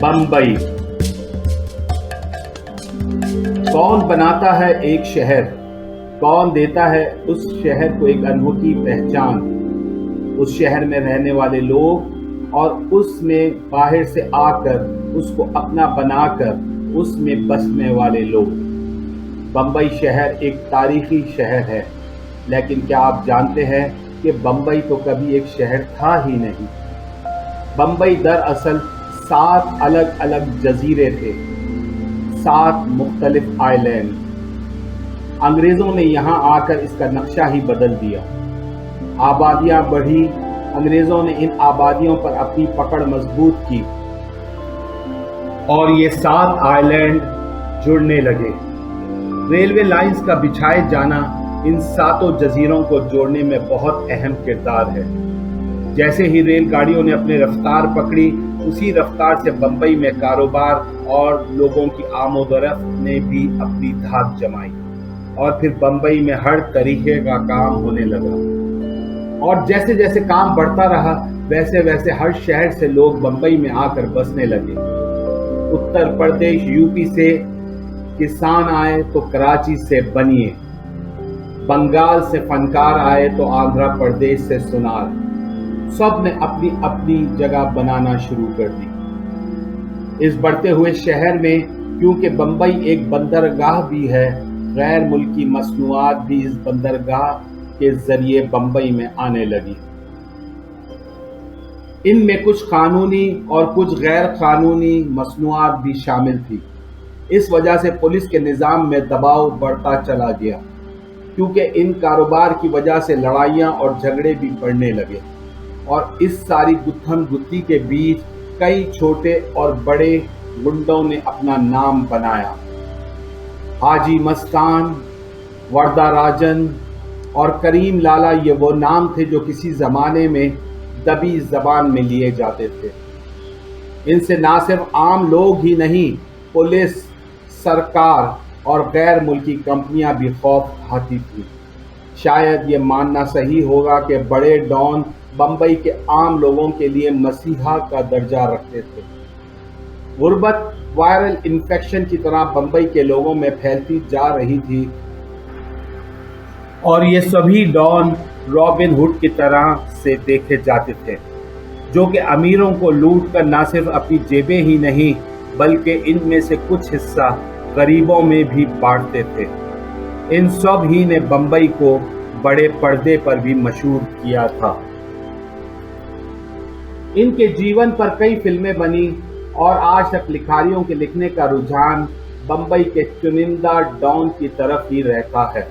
बम्बई। कौन बनाता है एक शहर, कौन देता है उस शहर को एक अनोखी पहचान। उस शहर में रहने वाले लोग और उसमें बाहर से आकर उसको अपना बनाकर उसमें बसने वाले लोग। बम्बई शहर एक तारीखी शहर है, लेकिन क्या आप जानते हैं कि बम्बई तो कभी एक शहर था ही नहीं। बम्बई दरअसल 7 अलग अलग जजीरे थे, 7 मुख्तलिफ आइलैंड। अंग्रेज़ों ने यहाँ आकर इसका नक्शा ही बदल दिया। आबादियाँ बढ़ी, अंग्रेज़ों ने इन आबादियों पर अपनी पकड़ मजबूत की और ये 7 आइलैंड जुड़ने लगे। रेलवे लाइंस का बिछाए जाना इन 7 जजीरों को जोड़ने में बहुत अहम किरदार है। जैसे ही रेलगाड़ियों ने अपनी रफ्तार पकड़ी, उसी रफ्तार से बम्बई में कारोबार और लोगों की आमोदरफ्त ने भी अपनी धाक जमाई और फिर बम्बई में हर तरीके का काम होने लगा। और जैसे जैसे काम बढ़ता रहा, वैसे वैसे हर शहर से लोग बम्बई में आकर बसने लगे। उत्तर प्रदेश यूपी से किसान आए तो कराची से बनिए, बंगाल से फनकार आए तो आंध्र प्रदेश से सुनार। सब ने अपनी अपनी जगह बनाना शुरू कर दी। इस बढ़ते हुए शहर में, क्योंकि बम्बई एक बंदरगाह भी है, गैर मुल्की मसनूआत भी इस बंदरगाह के जरिए बम्बई में आने लगी। इनमें कुछ कानूनी और कुछ गैर कानूनी मसनूआत भी शामिल थी। इस वजह से पुलिस के निज़ाम में दबाव बढ़ता चला गया, क्योंकि इन कारोबार की वजह से लड़ाइयाँ और झगड़े भी बढ़ने लगे। और इस सारी गुत्थम गुत्ती के बीच कई छोटे और बड़े गुंडों ने अपना नाम बनाया। हाजी मस्तान, वर्दा राजन और करीम लाला, ये वो नाम थे जो किसी ज़माने में दबी ज़बान में लिए जाते थे। इनसे ना सिर्फ आम लोग ही नहीं, पुलिस, सरकार और गैर मुल्की कंपनियां भी खौफ खाती थी। शायद ये मानना सही होगा कि बड़े डॉन बम्बई के आम लोगों के लिए मसीहा का दर्जा रखते थे। गुर्बत वायरल इन्फेक्शन की तरह बम्बई के लोगों में फैलती जा रही थी और ये सभी डॉन रॉबिन हुड की तरह से देखे जाते थे, जो कि अमीरों को लूट कर न सिर्फ अपनी जेबें ही नहीं, बल्कि इनमें से कुछ हिस्सा गरीबों में भी बांटते थे। इन सब ही ने बम्बई को बड़े पर्दे पर भी मशहूर किया था। इनके जीवन पर कई फिल्में बनी और आज तक लिखारियों के लिखने का रुझान बम्बई के चुनिंदा डॉन की तरफ ही रहता है।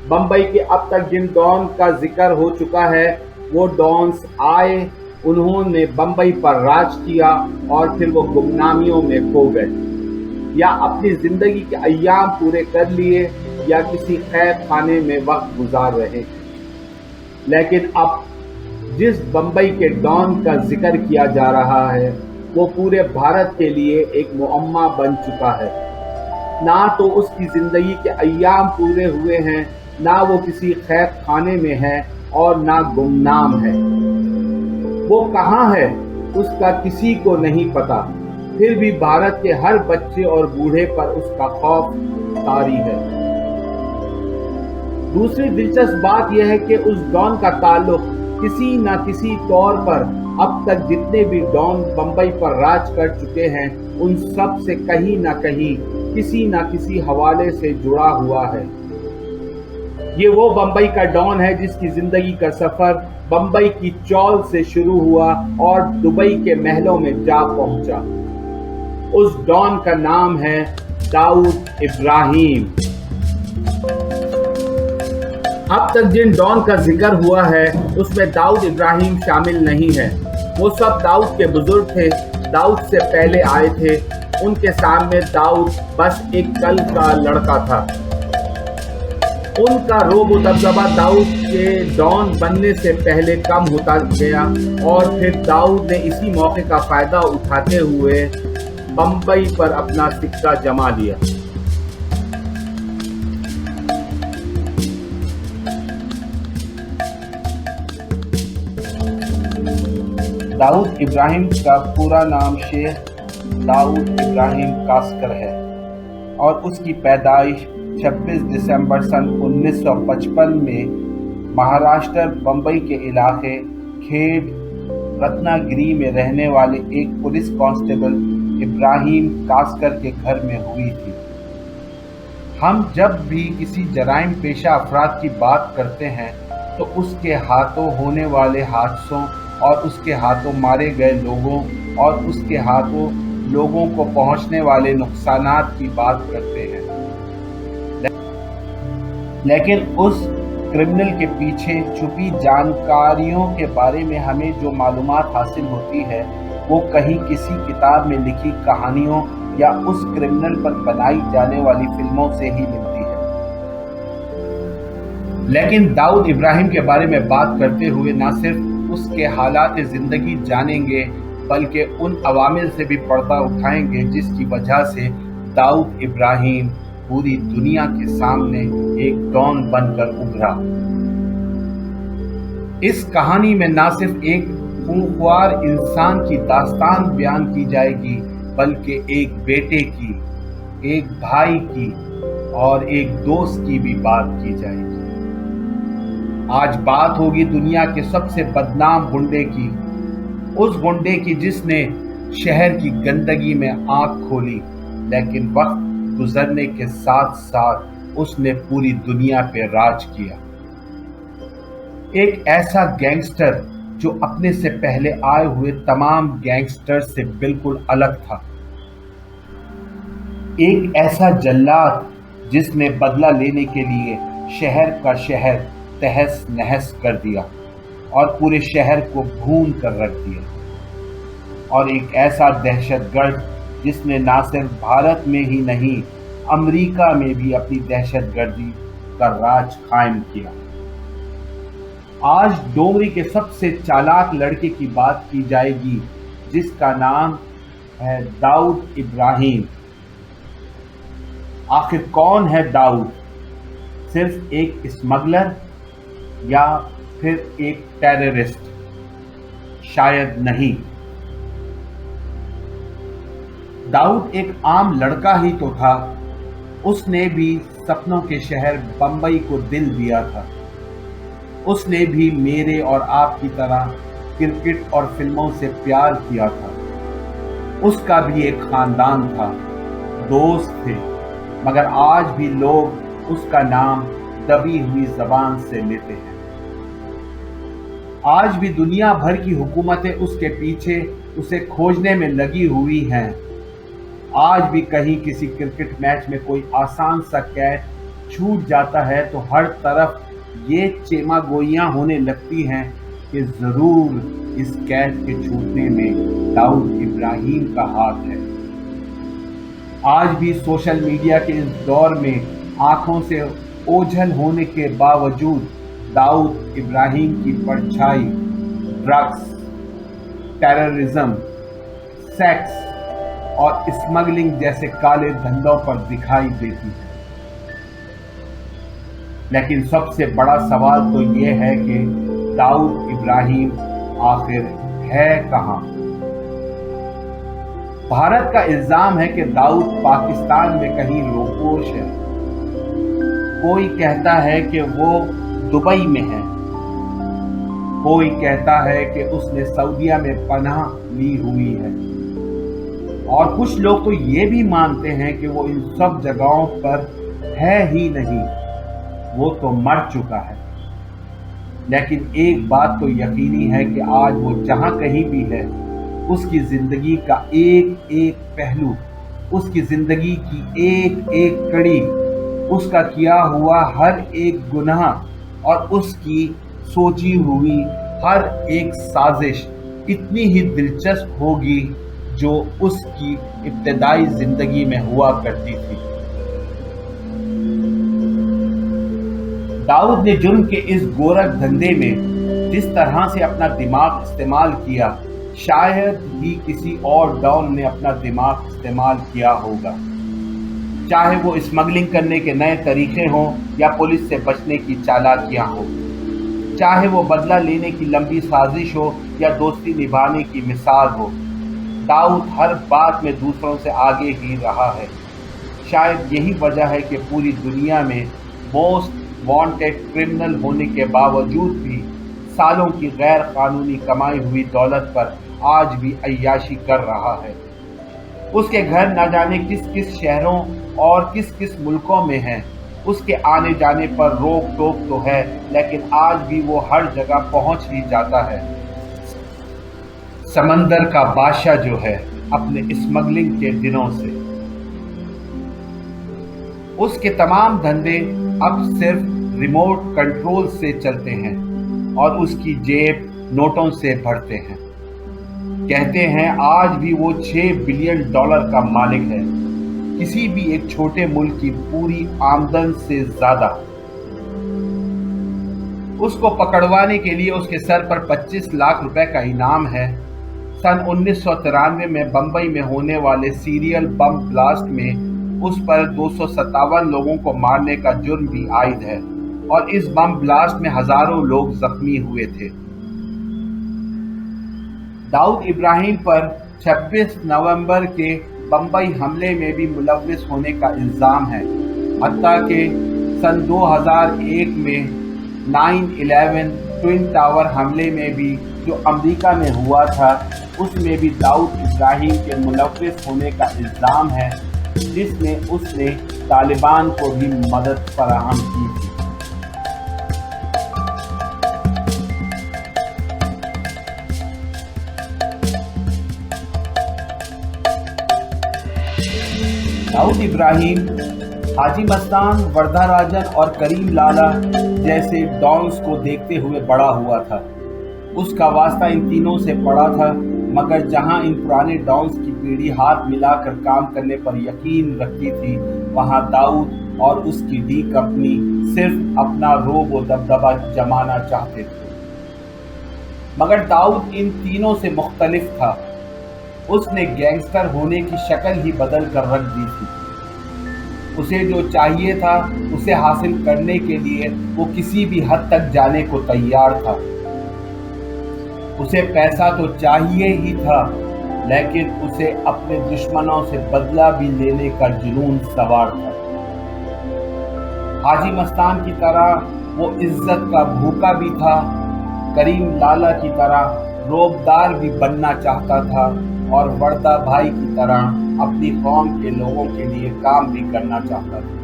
बम्बई के अब तक जिन डॉन का जिक्र हो चुका है, वो डॉन्स आए, उन्होंने बम्बई पर राज किया और फिर वो गुमनामियों में खो गए, या अपनी जिंदगी के अय्याम पूरे कर लिए, या किसी कैद खाने में वक्त गुजार रहे। लेकिन अब जिस बम्बई के डॉन का जिक्र किया जा रहा है, वो पूरे भारत के लिए एक मुअम्मा बन चुका है। ना तो उसकी जिंदगी के अय्याम पूरे हुए हैं, ना वो किसी कैद खाने में है और ना गुमनाम है। वो कहाँ है उसका किसी को नहीं पता, फिर भी भारत के हर बच्चे और बूढ़े पर उसका खौफ तारी है। दूसरी दिलचस्प बात यह है कि उस डॉन का ताल्लुक किसी न किसी तौर पर अब तक जितने भी डॉन बम्बई पर राज कर चुके हैं, उन सब से कहीं न कहीं किसी न किसी हवाले से जुड़ा हुआ है। ये वो बम्बई का डॉन है जिसकी जिंदगी का सफर बम्बई की चौल से शुरू हुआ और दुबई के महलों में जा पहुंचा। उस डॉन का नाम है दाऊद इब्राहिम। अब तक जिन डॉन का जिक्र हुआ है, उसमें दाऊद इब्राहिम शामिल नहीं है। वो सब दाऊद के बुजुर्ग थे, दाऊद से पहले आए थे। उनके सामने दाऊद बस एक कल का लड़का था। उनका रोब व दबदबा दाऊद के डॉन बनने से पहले कम होता गया और फिर दाऊद ने इसी मौके का फायदा उठाते हुए बम्बई पर अपना सिक्का जमा लिया। दाऊद इब्राहिम का पूरा नाम शेख दाऊद इब्राहिम कास्कर है और उसकी पैदाइश 26 दिसंबर सन 1955 में महाराष्ट्र बम्बई के इलाके खेड रत्नागिरी में रहने वाले एक पुलिस कांस्टेबल इब्राहिम कास्कर के घर में हुई थी। हम जब भी किसी जराइम पेशा अफराद की बात करते हैं तो उसके हाथों होने वाले हादसों और उसके हाथों मारे गए लोगों और उसके हाथों लोगों को पहुंचने वाले नुकसानात की बात करते हैं, लेकिन उस क्रिमिनल के पीछे छुपी जानकारियों के बारे में हमें जो मालूमात हासिल होती है वो कहीं किसी किताब में लिखी कहानियों या उस क्रिमिनल पर बनाई जाने वाली फिल्मों से ही मिलती है। लेकिन दाऊद इब्राहिम के बारे में बात करते हुए न सिर्फ उसके हालात ज़िंदगी जानेंगे बल्कि उन अवामिल से भी पर्दा उठाएंगे जिसकी वजह से दाऊद इब्राहिम पूरी दुनिया के सामने एक डॉन बनकर उभरा। इस कहानी में न सिर्फ एक खूंखार इंसान की दास्तान बयान की जाएगी बल्कि एक बेटे की, एक भाई की और एक दोस्त की भी बात की जाएगी। आज बात होगी दुनिया के सबसे बदनाम गुंडे की, उस गुंडे की जिसने शहर की गंदगी में आंख खोली, लेकिन वक्त गुजरने के साथ साथ उसने पूरी दुनिया पे राज किया। एक ऐसा गैंगस्टर जो अपने से पहले आए हुए तमाम गैंगस्टर से बिल्कुल अलग था। एक ऐसा जल्लाद जिसने बदला लेने के लिए शहर का शहर तहस नहस कर दिया और पूरे शहर को भून कर रख दिया। और एक ऐसा दहशतगर्द जिसने ना सिर्फ भारत में ही नहीं अमेरिका में भी अपनी दहशतगर्दी का राज कायम किया। आज डोंगरी के सबसे चालाक लड़के की बात की जाएगी जिसका नाम है दाऊद इब्राहिम। आखिर कौन है दाऊद? सिर्फ एक स्मगलर या फिर एक टेररिस्ट? शायद नहीं। दाऊद एक आम लड़का ही तो था। उसने भी सपनों के शहर बंबई को दिल दिया था। उसने भी मेरे और आपकी तरह क्रिकेट और फिल्मों से प्यार किया था। उसका भी एक खानदान था, दोस्त थे, मगर आज भी लोग उसका नाम दबी हुई जबान से लेते हैं। आज भी दुनिया भर की हुकूमतें उसके पीछे उसे खोजने में लगी हुई हैं। आज भी कहीं किसी क्रिकेट मैच में कोई आसान सा कैच छूट जाता है तो हर तरफ ये चेमागोइयां होने लगती हैं कि जरूर इस कैच के छूटने में दाऊद इब्राहिम का हाथ है। आज भी सोशल मीडिया के इस दौर में आंखों से ओझल होने के बावजूद दाऊद इब्राहिम की परछाई ड्रग्स, टेररिज्म, सेक्स और स्मगलिंग जैसे काले धंधों पर दिखाई देती है। लेकिन सबसे बड़ा सवाल तो ये है कि दाऊद इब्राहिम आखिर है कहां? भारत का इल्जाम है कि दाऊद पाकिस्तान में कहीं रोपोश है। कोई कहता है कि वो दुबई में है, कोई कहता है कि उसने सऊदीया में पनाह ली हुई है, और कुछ लोग तो ये भी मानते हैं कि वो इन सब जगहों पर है ही नहीं, वो तो मर चुका है। लेकिन एक बात तो यकीनी है कि आज वो जहां कहीं भी है, उसकी जिंदगी का एक एक पहलू, उसकी जिंदगी की एक एक कड़ी, उसका किया हुआ हर एक गुनाह और उसकी सोची हुई हर एक साजिश इतनी ही दिलचस्प होगी जो उसकी इब्तदाई जिंदगी में हुआ करती थी। दाऊद ने जुर्म के इस गोरख धंधे में जिस तरह से अपना दिमाग इस्तेमाल किया, शायद ही किसी और डॉन ने अपना दिमाग इस्तेमाल किया होगा। चाहे वो स्मगलिंग करने के नए तरीके हों या पुलिस से बचने की चालाकियां हों, चाहे वो बदला लेने की लंबी साजिश हो या दोस्ती निभाने की मिसाल हो। दाऊद हर बात में दूसरों से आगे ही रहा है। शायद यही वजह है कि पूरी दुनिया में मोस्ट वांटेड क्रिमिनल होने के बावजूद भी सालों की गैर कानूनी कमाई हुई दौलत पर आज भी अय्याशी कर रहा है। उसके घर न जाने किस किस शहरों और किस किस मुल्कों में हैं। उसके आने जाने पर रोक टोक तो है, लेकिन आज भी वो हर जगह पहुंच ही जाता है। समंदर का बादशाह जो है अपने स्मगलिंग के दिनों से। उसके तमाम धंधे अब सिर्फ रिमोट कंट्रोल से चलते हैं और उसकी जेब नोटों से भरते हैं। कहते हैं आज भी वो $6 बिलियन का मालिक है, किसी भी एक छोटे मुल्क की पूरी आमदन से ज्यादा। उसको पकड़वाने के लिए उसके सर पर 25 लाख रुपए का इनाम है। सन 1993 में बंबई में होने वाले सीरियल बम ब्लास्ट में उस पर 257 लोगों को मारने का जुर्म भी आयद है और इस बम ब्लास्ट में हजारों लोग जख्मी हुए थे। दाऊद इब्राहिम पर 26 नवंबर के बंबई हमले में भी मुलव्विस होने का इल्ज़ाम है। हत्ता कि सन 2001 में 9/11 ट्विन टावर हमले में भी जो अमेरिका में हुआ था, उसमें भी दाऊद इब्राहिम के मुलव्विस होने का इल्ज़ाम है, जिसमें उसने तालिबान को भी मदद फराहम की थी। दाऊद इब्राहिम हाजी मस्तान, वर्धा राजन और करीम लाला जैसे डॉन्स को देखते हुए बड़ा हुआ था। उसका वास्ता इन तीनों से पड़ा था, मगर जहां इन पुराने डॉन्स की पीढ़ी हाथ मिलाकर काम करने पर यकीन रखती थी, वहां दाऊद और उसकी डी कंपनी सिर्फ अपना रोब व दबदबा जमाना चाहते थे। मगर दाऊद इन तीनों से मुख्तलिफ था। उसने गैंगस्टर होने की शक्ल ही बदल कर रख दी थी। उसे जो चाहिए था उसे हासिल करने के लिए वो किसी भी हद तक जाने को तैयार था। उसे पैसा तो चाहिए ही था, लेकिन उसे अपने दुश्मनों से बदला भी लेने का जुनून सवार था। हाजी मस्तान की तरह वो इज्जत का भूखा भी था। करीम लाला की तरह रोबदार भी बनना चाहता था और वर्दा भाई की तरह अपनी कौम के लोगों के लिए काम भी करना चाहता था।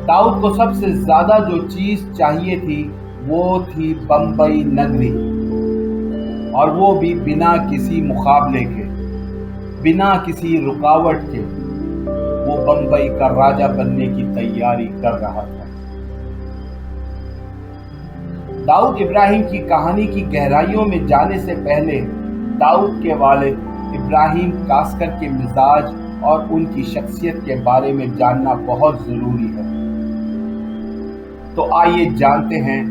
दाऊद को सबसे ज्यादा जो चीज चाहिए थी वो थी बंबई नगरी, और वो भी बिना किसी मुकाबले के, बिना किसी रुकावट के। वो बंबई का राजा बनने की तैयारी कर रहा था। दाऊद इब्राहिम की कहानी की गहराइयों में जाने से पहले दाऊद के वालिद इब्राहिम कास्कर के मिजाज और उनकी शख्सियत के बारे में जानना बहुत जरूरी है। तो आइए जानते हैं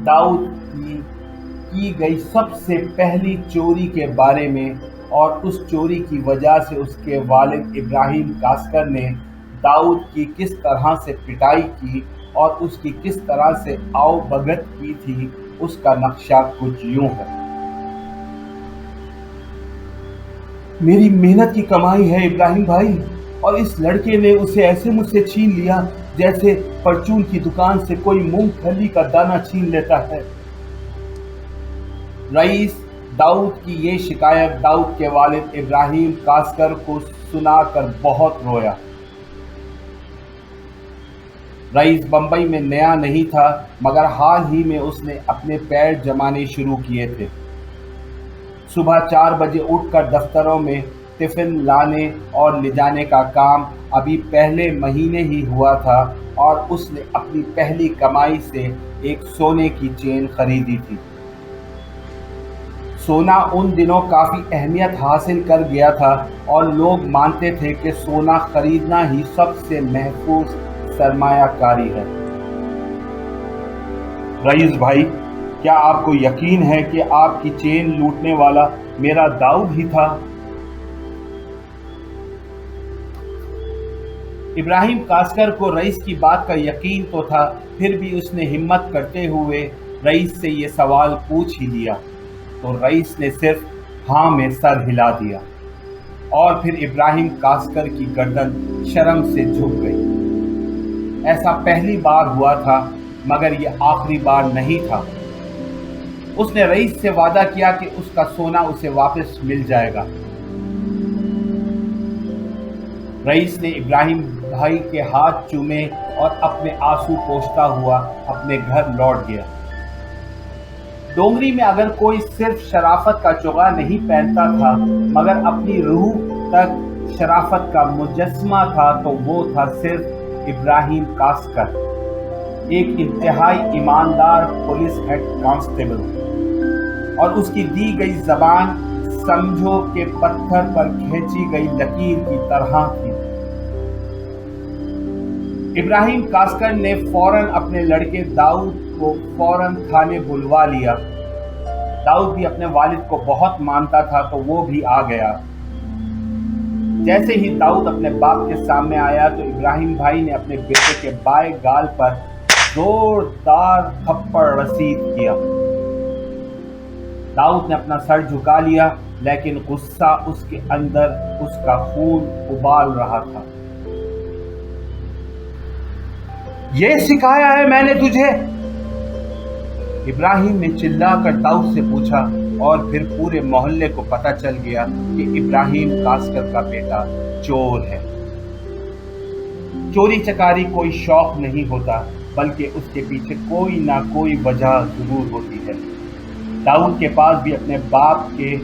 दाऊद की गई सबसे पहली चोरी के बारे में, और उस चोरी की वजह से उसके वालिद इब्राहिम कास्कर ने दाऊद की किस तरह से पिटाई की और उसकी किस तरह से आवभगत की थी। उसका नक्शा कुछ यूं है। मेरी मेहनत की कमाई है इब्राहिम भाई, और इस लड़के ने उसे ऐसे मुझसे छीन लिया जैसे परचून की दुकान से कोई मूंगफली का दाना छीन लेता है। रईस दाऊद की ये शिकायत दाऊद के वालिद इब्राहिम कास्कर को सुनाकर बहुत रोया। रईस बंबई में नया नहीं था, मगर हाल ही में उसने अपने पैर जमाने शुरू किए थे। सुबह 4 बजे उठकर दफ्तरों में टिफिन लाने और ले जाने का काम अभी पहले महीने ही हुआ था, और उसने अपनी पहली कमाई से एक सोने की चेन खरीदी थी। सोना उन दिनों काफी अहमियत हासिल कर गया था और लोग मानते थे कि सोना खरीदना ही सबसे महफूज सरमायाकारी है। रईस भाई, क्या आपको यकीन है कि आपकी चेन लूटने वाला मेरा दाऊद ही था? इब्राहिम कास्कर को रईस की बात का यकीन तो था, फिर भी उसने हिम्मत करते हुए रईस से ये सवाल पूछ ही लिया, तो रईस ने सिर्फ हाँ में सर हिला दिया और फिर इब्राहिम कास्कर की गर्दन शर्म से झुक गई। ऐसा पहली बार हुआ था, मगर ये आखिरी बार नहीं था। उसने रईस से वादा किया कि उसका सोना उसे वापस मिल जाएगा। रईस ने इब्राहिम भाई के हाथ चूमे और अपने आंसू पोंछता हुआ अपने घर लौट गया। डोंगरी में अगर कोई सिर्फ शराफत का चोगा नहीं पहनता था, मगर अपनी रूह तक शराफत का मुजस्समा था, तो वो था सिर्फ इब्राहिम कास्कर, एक इंतहाई ईमानदार पुलिस हेड कांस्टेबल। और उसकी दी गई जबान समझो के पत्थर पर खींची गई लकीर की तरह थी। इब्राहिम कास्कर ने फौरन अपने लड़के दाऊद को फौरन थाने बुलवा लिया। दाऊद भी अपने वालिद को बहुत मानता था, तो वो भी आ गया। जैसे ही दाऊद अपने बाप के सामने आया, तो इब्राहिम भाई ने अपने बेटे के बाएं गाल पर जोरदार थप्पड़ रसीद किया। दाऊद ने अपना सर झुका लिया, लेकिन गुस्सा उसके अंदर उसका खून उबाल रहा था। ये सिखाया है मैंने तुझे? इब्राहिम ने चिल्लाकर दाऊद से पूछा, और फिर पूरे मोहल्ले को पता चल गया कि इब्राहिम कास्कर का बेटा चोर है। चोरी चकारी कोई शौक नहीं होता, बल्कि उसके पीछे कोई ना कोई वजह जरूर होती है। दाऊद के पास भी अपने बाप के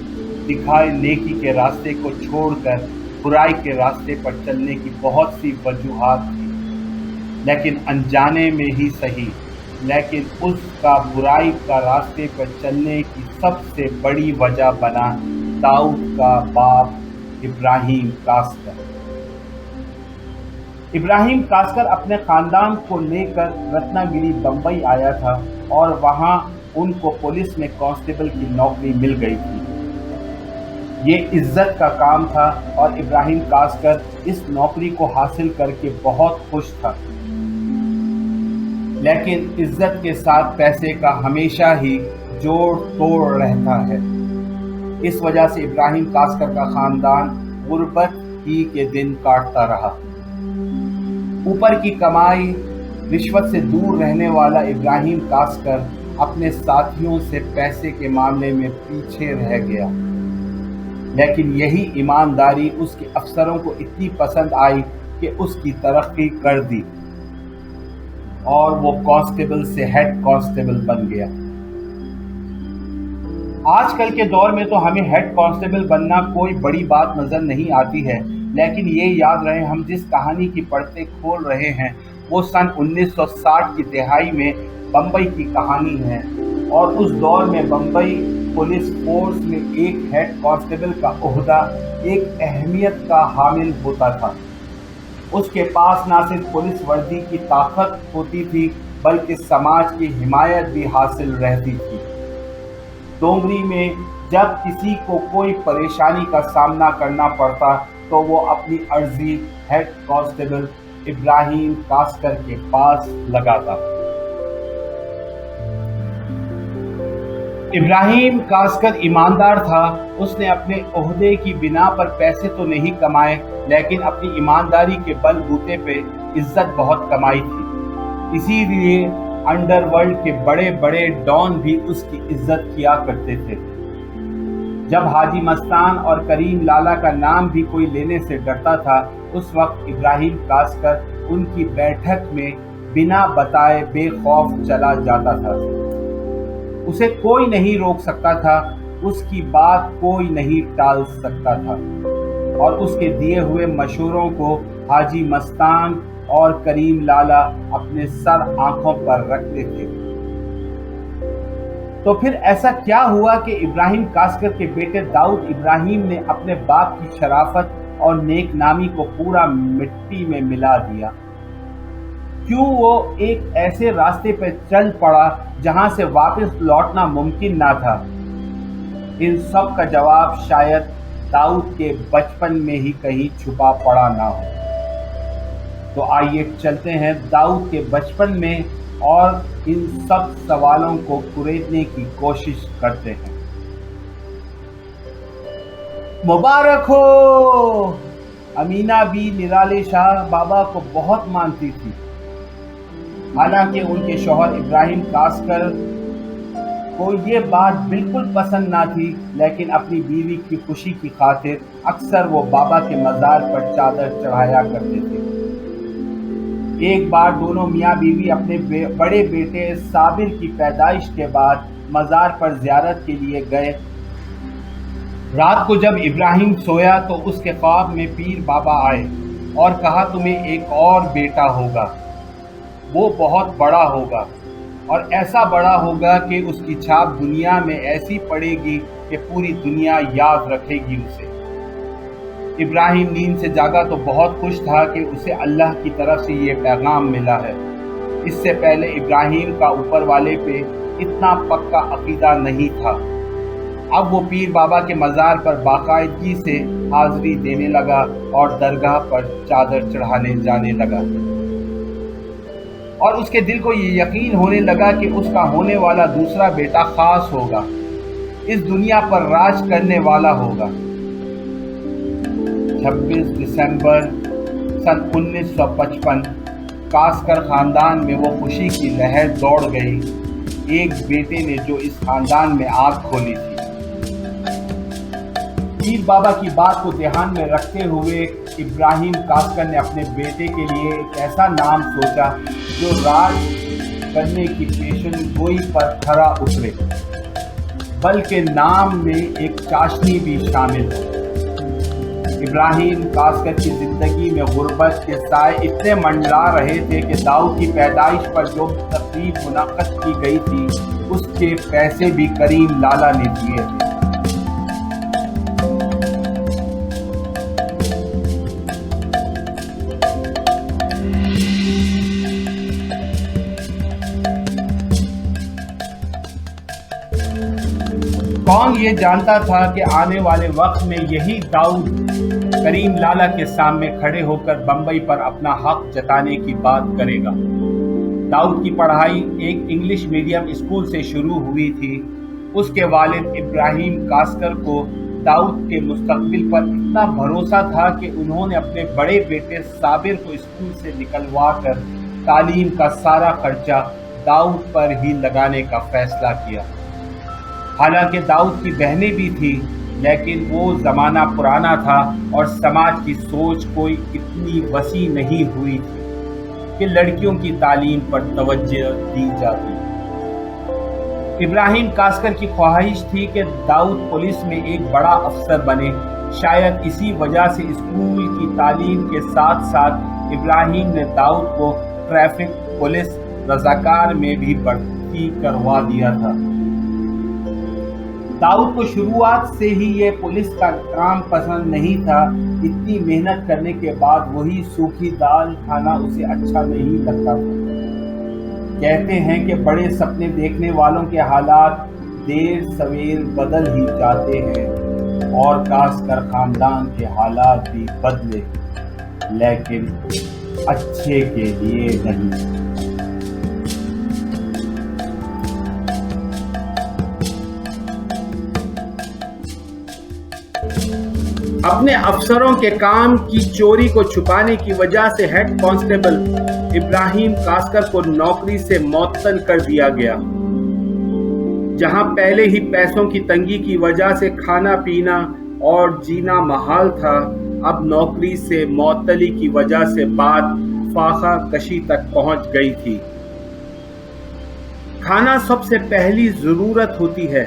दिखाए नेकी के रास्ते को छोड़कर बुराई के रास्ते पर चलने की बहुत सी वजूहात थी, लेकिन अनजाने में ही सही, लेकिन उसका बुराई का रास्ते पर चलने की सबसे बड़ी वजह बना दाऊद का बाप इब्राहिम कास्कर। इब्राहिम कास्कर अपने खानदान को लेकर रत्नागिरी बंबई आया था, और वहां उनको पुलिस में कांस्टेबल की नौकरी मिल गई थी। ये इज्जत का काम था, और इब्राहिम कास्कर इस नौकरी को हासिल करके बहुत खुश था। लेकिन इज्जत के साथ पैसे का हमेशा ही जोड़ तोड़ रहता है। इस वजह से इब्राहिम कास्कर का खानदान गुर्बत ही के दिन काटता रहा। ऊपर की कमाई, रिश्वत से दूर रहने वाला इब्राहिम कास्कर अपने साथियों से पैसे के मामले में पीछे रह गया, लेकिन यही ईमानदारी उसके अफसरों को इतनी पसंद आई कि उसकी तरक्की कर दी, और वो कांस्टेबल से हेड कांस्टेबल बन गया। आजकल के दौर में तो हमें हेड कांस्टेबल बनना कोई बड़ी बात नजर नहीं आती है, लेकिन ये याद रहे, हम जिस कहानी की पढ़ते खोल रहे हैं वो सन 1960 की तिहाई में बम्बई की कहानी है। और उस दौर में बम्बई पुलिस फोर्स में एक हेड कांस्टेबल का ओहदा एक अहमियत का हामिल होता था। उसके पास ना सिर्फ पुलिस वर्दी की ताकत होती थी, बल्कि समाज की हिमायत भी हासिल रहती थी। डोंगरी में जब किसी को कोई परेशानी का सामना करना पड़ता, तो वो अपनी अर्जी हेड कांस्टेबल इब्राहिम कास्कर के पास लगाता। इब्राहिम कास्कर ईमानदार था। उसने अपने ओहदे की बिना पर पैसे तो नहीं कमाए, लेकिन अपनी ईमानदारी के बलबूते पे इज्जत बहुत कमाई थी। इसीलिए अंडरवर्ल्ड के बड़े बड़े डॉन भी उसकी इज्जत किया करते थे। जब हाजी मस्तान और करीम लाला का नाम भी कोई लेने से डरता था, उस वक्त इब्राहिम कास्कर उनकी बैठक में बिना बताए बेखौफ चला जाता था। उसे कोई नहीं रोक सकता था, उसकी बात कोई नहीं टाल सकता था, और उसके दिए हुए मशवरों को हाजी मस्तान और करीम लाला अपने सर आंखों पर रखते थे। तो फिर ऐसा क्या हुआ कि इब्राहिम कास्कर के बेटे दाऊद इब्राहिम ने अपने बाप की शराफत और नेक नामी को पूरा मिट्टी में मिला दिया? क्यों वो एक ऐसे रास्ते पर चल पड़ा जहां से वापस लौटना मुमकिन ना था? इन सब का जवाब शायद दाऊद के बचपन में ही कहीं छुपा पड़ा ना हो। تو آئیے چلتے ہیں داؤد کے بچپن میں اور ان سب سوالوں کو کریدنے کی کوشش کرتے ہیں۔ مبارک ہو! امینہ بھی نرالے شاہ بابا کو بہت مانتی تھی۔ حالانکہ ان کے شوہر ابراہیم کاسکر کو یہ بات بالکل پسند نہ تھی، لیکن اپنی بیوی کی خوشی کی خاطر اکثر وہ بابا کے مزار پر چادر چڑھایا کرتے تھے۔ ایک بار دونوں میاں بیوی اپنے بڑے بیٹے صابر کی پیدائش کے بعد مزار پر زیارت کے لیے گئے۔ رات کو جب ابراہیم سویا تو اس کے خواب میں پیر بابا آئے اور کہا تمہیں ایک اور بیٹا ہوگا، وہ بہت بڑا ہوگا اور ایسا بڑا ہوگا کہ اس کی چھاپ دنیا میں ایسی پڑے گی کہ پوری دنیا یاد رکھے گی اسے۔ ابراہیم نیند سے جاگا تو بہت خوش تھا کہ اسے اللہ کی طرف سے یہ پیغام ملا ہے۔ اس سے پہلے ابراہیم کا اوپر والے پہ اتنا پکا عقیدہ نہیں تھا۔ اب وہ پیر بابا کے مزار پر باقاعدگی سے حاضری دینے لگا اور درگاہ پر چادر چڑھانے جانے لگا، اور اس کے دل کو یہ یقین ہونے لگا کہ اس کا ہونے والا دوسرا بیٹا خاص ہوگا، اس دنیا پر راج کرنے والا ہوگا۔ 26 دسمبر سن 1955 کاسکر خاندان میں وہ خوشی کی لہر دوڑ گئی، ایک بیٹے نے جو اس خاندان میں آنکھ کھولی تھی۔ پیر بابا کی بات کو دھیان میں رکھتے ہوئے ابراہیم کاسکر نے اپنے بیٹے کے لیے ایک ایسا نام سوچا جو راج کرنے کی پیشن گوئی پر کھرا اترے، بلکہ نام میں ایک چاشنی بھی شامل ہو۔ ابراہیم کاسکر کی زندگی میں غربت کے سائے اتنے منڈلا رہے تھے کہ داؤد کی پیدائش پر جو تقریب منعقد کی گئی تھی اس کے پیسے بھی کریم لالا نے دیے تھے۔ کون یہ جانتا تھا کہ آنے والے وقت میں یہی داؤد کریم لالا کے سامنے کھڑے ہو کر بمبئی پر اپنا حق جتانے کی بات کرے گا۔ داؤد کی پڑھائی ایک انگلش میڈیم اسکول سے شروع ہوئی تھی۔ اس کے والد ابراہیم کاسکر کو داؤد کے مستقبل پر اتنا بھروسہ تھا کہ انہوں نے اپنے بڑے بیٹے صابر کو اسکول سے نکلوا کر تعلیم کا سارا خرچہ داؤد پر ہی لگانے کا فیصلہ کیا۔ حالانکہ داؤد کی بہنیں بھی تھیں، لیکن وہ زمانہ پرانا تھا اور سماج کی سوچ کوئی اتنی وسیع نہیں ہوئی تھی کہ لڑکیوں کی تعلیم پر توجہ دی جاتی۔ ابراہیم کاسکر کی خواہش تھی کہ داؤد پولیس میں ایک بڑا افسر بنے۔ شاید اسی وجہ سے اسکول کی تعلیم کے ساتھ ساتھ ابراہیم نے داؤد کو ٹریفک پولیس رضاکار میں بھی بھرتی کروا دیا تھا۔ داؤد کو شروعات سے ہی یہ پولیس کا کام پسند نہیں تھا۔ اتنی محنت کرنے کے بعد وہی سوکھی دال کھانا اسے اچھا نہیں لگتا تھا۔ کہتے ہیں کہ بڑے سپنے دیکھنے والوں کے حالات دیر سویر بدل ہی جاتے ہیں، اور کاسکر خاندان کے حالات بھی بدلے، لیکن اچھے کے لیے نہیں۔ اپنے افسروں کے کام کی چوری کو چھپانے کی وجہ سے ہیڈ کانسٹیبل ابراہیم کاسکر کو نوکری سے معطل کر دیا گیا۔ جہاں پہلے ہی پیسوں کی تنگی کی وجہ سے کھانا پینا اور جینا محال تھا، اب نوکری سے معطلی کی وجہ سے بات فاقہ کشی تک پہنچ گئی تھی۔ کھانا سب سے پہلی ضرورت ہوتی ہے،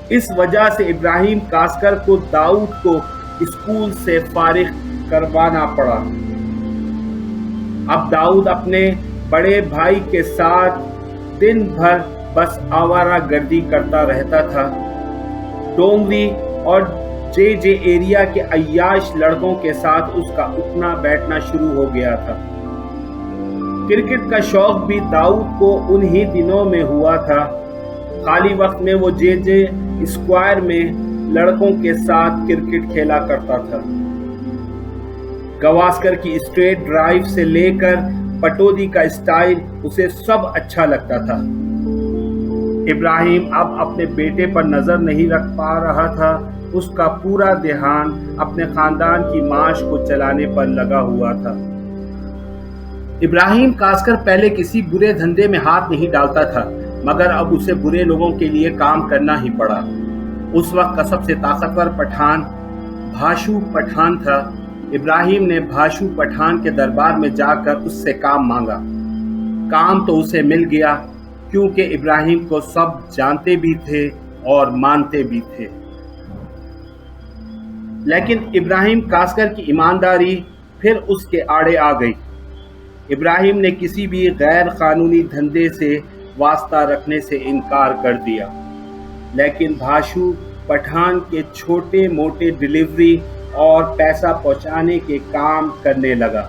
اس وجہ سے ابراہیم کاسکر کو داؤد کو اسکول سے فارغ کروانا پڑا۔ اب داؤد اپنے بڑے بھائی کے ساتھ دن بھر بس آوارہ گردی کرتا رہتا تھا۔ ڈونگری اور جے جے ایریا کے عیاش لڑکوں کے ساتھ اس کا اٹھنا بیٹھنا شروع ہو گیا تھا۔ کرکٹ کا شوق بھی داؤد کو انہی دنوں میں ہوا تھا۔ خالی وقت میں وہ جے جے اسکوائر میں لڑکوں کے ساتھ کرکٹ کھیلا کرتا تھا۔ گواسکر کی اسٹریٹ ڈرائیو سے لے کر پٹودی کا اسٹائل اسے سب اچھا لگتا تھا۔ ابراہیم اب اپنے بیٹے پر نظر نہیں رکھ پا رہا تھا، اس کا پورا دھیان اپنے خاندان کی معاش کو چلانے پر لگا ہوا تھا۔ ابراہیم کاسکر پہلے کسی برے دھندے میں ہاتھ نہیں ڈالتا تھا، مگر اب اسے برے لوگوں کے لیے کام کرنا ہی پڑا۔ اس وقت کا سب سے طاقتور پٹھان بھاشو پٹھان تھا۔ ابراہیم نے بھاشو پٹھان کے دربار میں جا کر اس سے کام مانگا۔ کام تو اسے مل گیا، کیونکہ ابراہیم کو سب جانتے بھی تھے اور مانتے بھی تھے۔ لیکن ابراہیم کاسکر کی ایمانداری پھر اس کے آڑے آ گئی۔ ابراہیم نے کسی بھی غیر قانونی دھندے سے واسطہ رکھنے سے انکار کر دیا، لیکن بھاشو پٹھان کے چھوٹے موٹے ڈیلیوری اور پیسہ پہنچانے کے کام کرنے لگا۔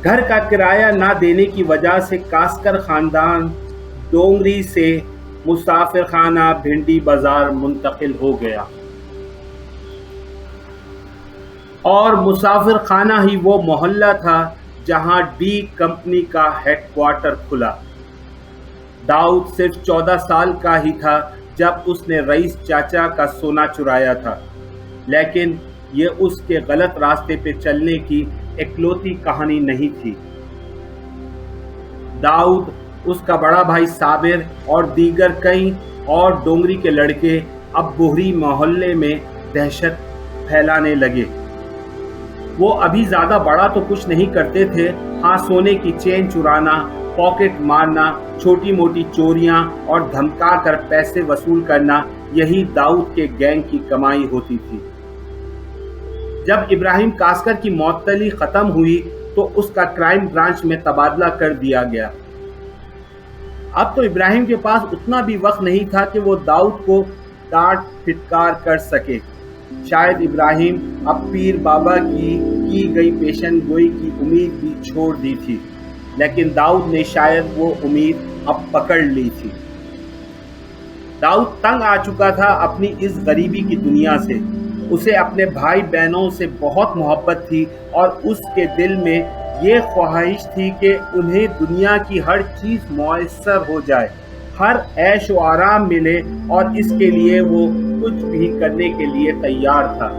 گھر کا کرایہ نہ دینے کی وجہ سے کاسکر خاندان ڈونگری سے مسافر خانہ بھنڈی بازار منتقل ہو گیا، اور مسافر خانہ ہی وہ محلہ تھا جہاں ڈی کمپنی کا ہیڈ کوارٹر کھلا۔ داؤد صرف 14 سال کا ہی تھا جب اس نے رئیس چاچا کا سونا چرایا تھا، لیکن یہ اس کے غلط راستے پہ چلنے کی اکلوتی کہانی نہیں تھی۔ داؤد، اس کا بڑا بھائی صابر اور دیگر کئی اور ڈونگری کے لڑکے اب بوہری محلے میں دہشت پھیلانے لگے۔ وہ ابھی زیادہ بڑا تو کچھ نہیں کرتے تھے، ہاں سونے کی چین چرانا، پاکٹ مارنا، چھوٹی موٹی چوریاں اور دھمکا کر پیسے وصول کرنا، یہی داؤد کے گینگ کی کمائی ہوتی تھی۔ جب ابراہیم کاسکر کی معطلی ختم ہوئی تو اس کا کرائم برانچ میں تبادلہ کر دیا گیا۔ اب تو ابراہیم کے پاس اتنا بھی وقت نہیں تھا کہ وہ داؤد کو ڈانٹ پھٹکار کر سکے۔ شاید ابراہیم اب پیر بابا کی گئی پیشن گوئی کی امید بھی چھوڑ دی تھی، لیکن داؤد نے شاید وہ امید اب پکڑ لی تھی۔ داؤد تنگ آ چکا تھا اپنی اس غریبی کی دنیا سے۔ اسے اپنے بھائی بہنوں سے بہت محبت تھی، اور اس کے دل میں یہ خواہش تھی کہ انہیں دنیا کی ہر چیز میسر ہو جائے، ہر عیش و آرام ملے، اور اس کے لیے وہ کچھ بھی کرنے کے لیے تیار تھا۔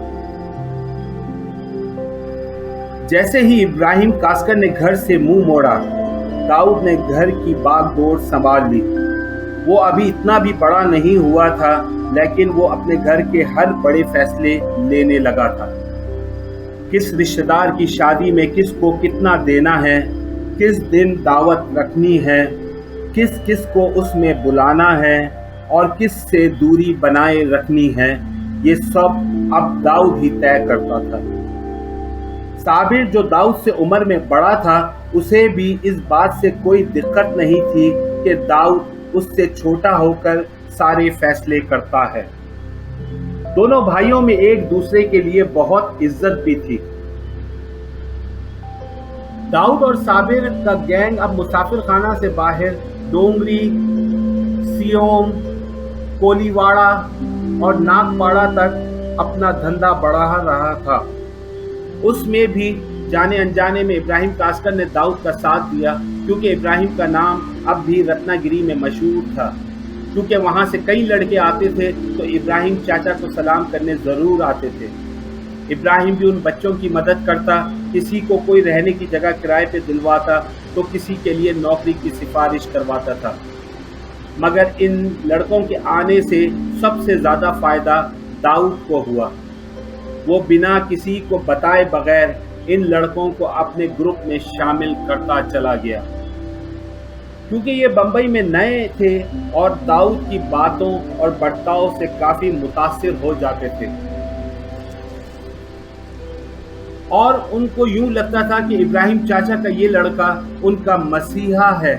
جیسے ہی ابراہیم کاسکر نے گھر سے منہ موڑا، داؤد نے گھر کی باغ دوڑ سنبھال لی۔ وہ ابھی اتنا بھی بڑا نہیں ہوا تھا، لیکن وہ اپنے گھر کے ہر بڑے فیصلے لینے لگا تھا۔ کس رشتہ دار کی شادی میں کس کو کتنا دینا ہے، کس دن دعوت رکھنی ہے، کس کس کو اس میں بلانا ہے، اور کس سے دوری بنائے رکھنی ہے، یہ سب اب داؤد ہی طے کرتا تھا۔ صابر، جو داؤد سے عمر میں بڑا تھا، اسے بھی اس بات سے کوئی دقت نہیں تھی کہ داؤد اس سے چھوٹا ہو کر سارے فیصلے کرتا ہے۔ دونوں بھائیوں میں ایک دوسرے کے لیے بہت عزت بھی تھی۔ داؤد اور صابر کا گینگ اب مسافر خانہ سے باہر ڈونگری، سیوم، کولی واڑہ اور ناگپاڑا تک اپنا دھندا بڑھا رہا تھا۔ اس میں بھی جانے انجانے میں ابراہیم کاسکر نے داؤد کا ساتھ دیا، کیونکہ ابراہیم کا نام اب بھی رتنا گری میں مشہور تھا۔ کیونکہ وہاں سے کئی لڑکے آتے تھے تو ابراہیم چاچا کو سلام کرنے ضرور آتے تھے۔ ابراہیم بھی ان بچوں کی مدد کرتا، کسی کو کوئی رہنے کی جگہ کرائے پہ دلواتا تو کسی کے لیے نوکری کی سفارش کرواتا تھا۔ مگر ان لڑکوں کے آنے سے سب سے زیادہ فائدہ داؤد کو ہوا۔ وہ بنا کسی کو بتائے بغیر ان لڑکوں کو اپنے گروپ میں شامل کرتا چلا گیا، کیونکہ یہ بمبئی میں نئے تھے اور داؤد کی باتوں اور برتاؤ سے کافی متاثر ہو جاتے تھے، اور ان کو یوں لگتا تھا کہ ابراہیم چاچا کا یہ لڑکا ان کا مسیحا ہے،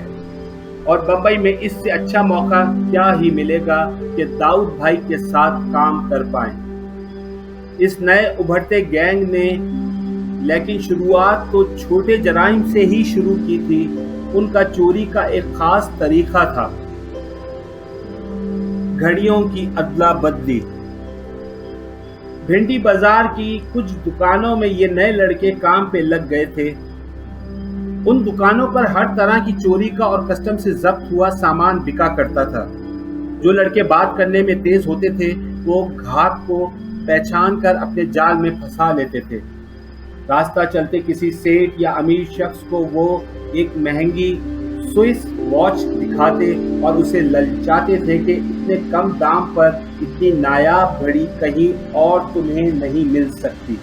اور بمبئی میں اس سے اچھا موقع کیا ہی ملے گا کہ داؤد بھائی کے ساتھ کام کر پائیں۔ اس نئے ابھرتے گینگ نے لیکن شروعات تو چھوٹے جرائم سے ہی شروع کی تھی۔ ان کا چوری کا ایک خاص طریقہ تھا، گھڑیوں کی ادلا بدلی۔ بھنڈی بازار کی کچھ دکانوں میں یہ نئے لڑکے کام پہ لگ گئے تھے۔ ان دکانوں پر ہر طرح کی چوری کا اور کسٹم سے ضبط ہوا سامان بکا کرتا تھا۔ جو لڑکے بات کرنے میں تیز ہوتے تھے وہ گھات کو پہچان کر اپنے جال میں پھنسا لیتے تھے۔ راستہ چلتے کسی سیٹ یا امیر شخص کو وہ ایک مہنگی سوئس واچ دکھاتے اور اسے للچاتے تھے کہ اتنے کم دام پر اتنی نایاب گھڑی کہیں اور تمہیں نہیں مل سکتی۔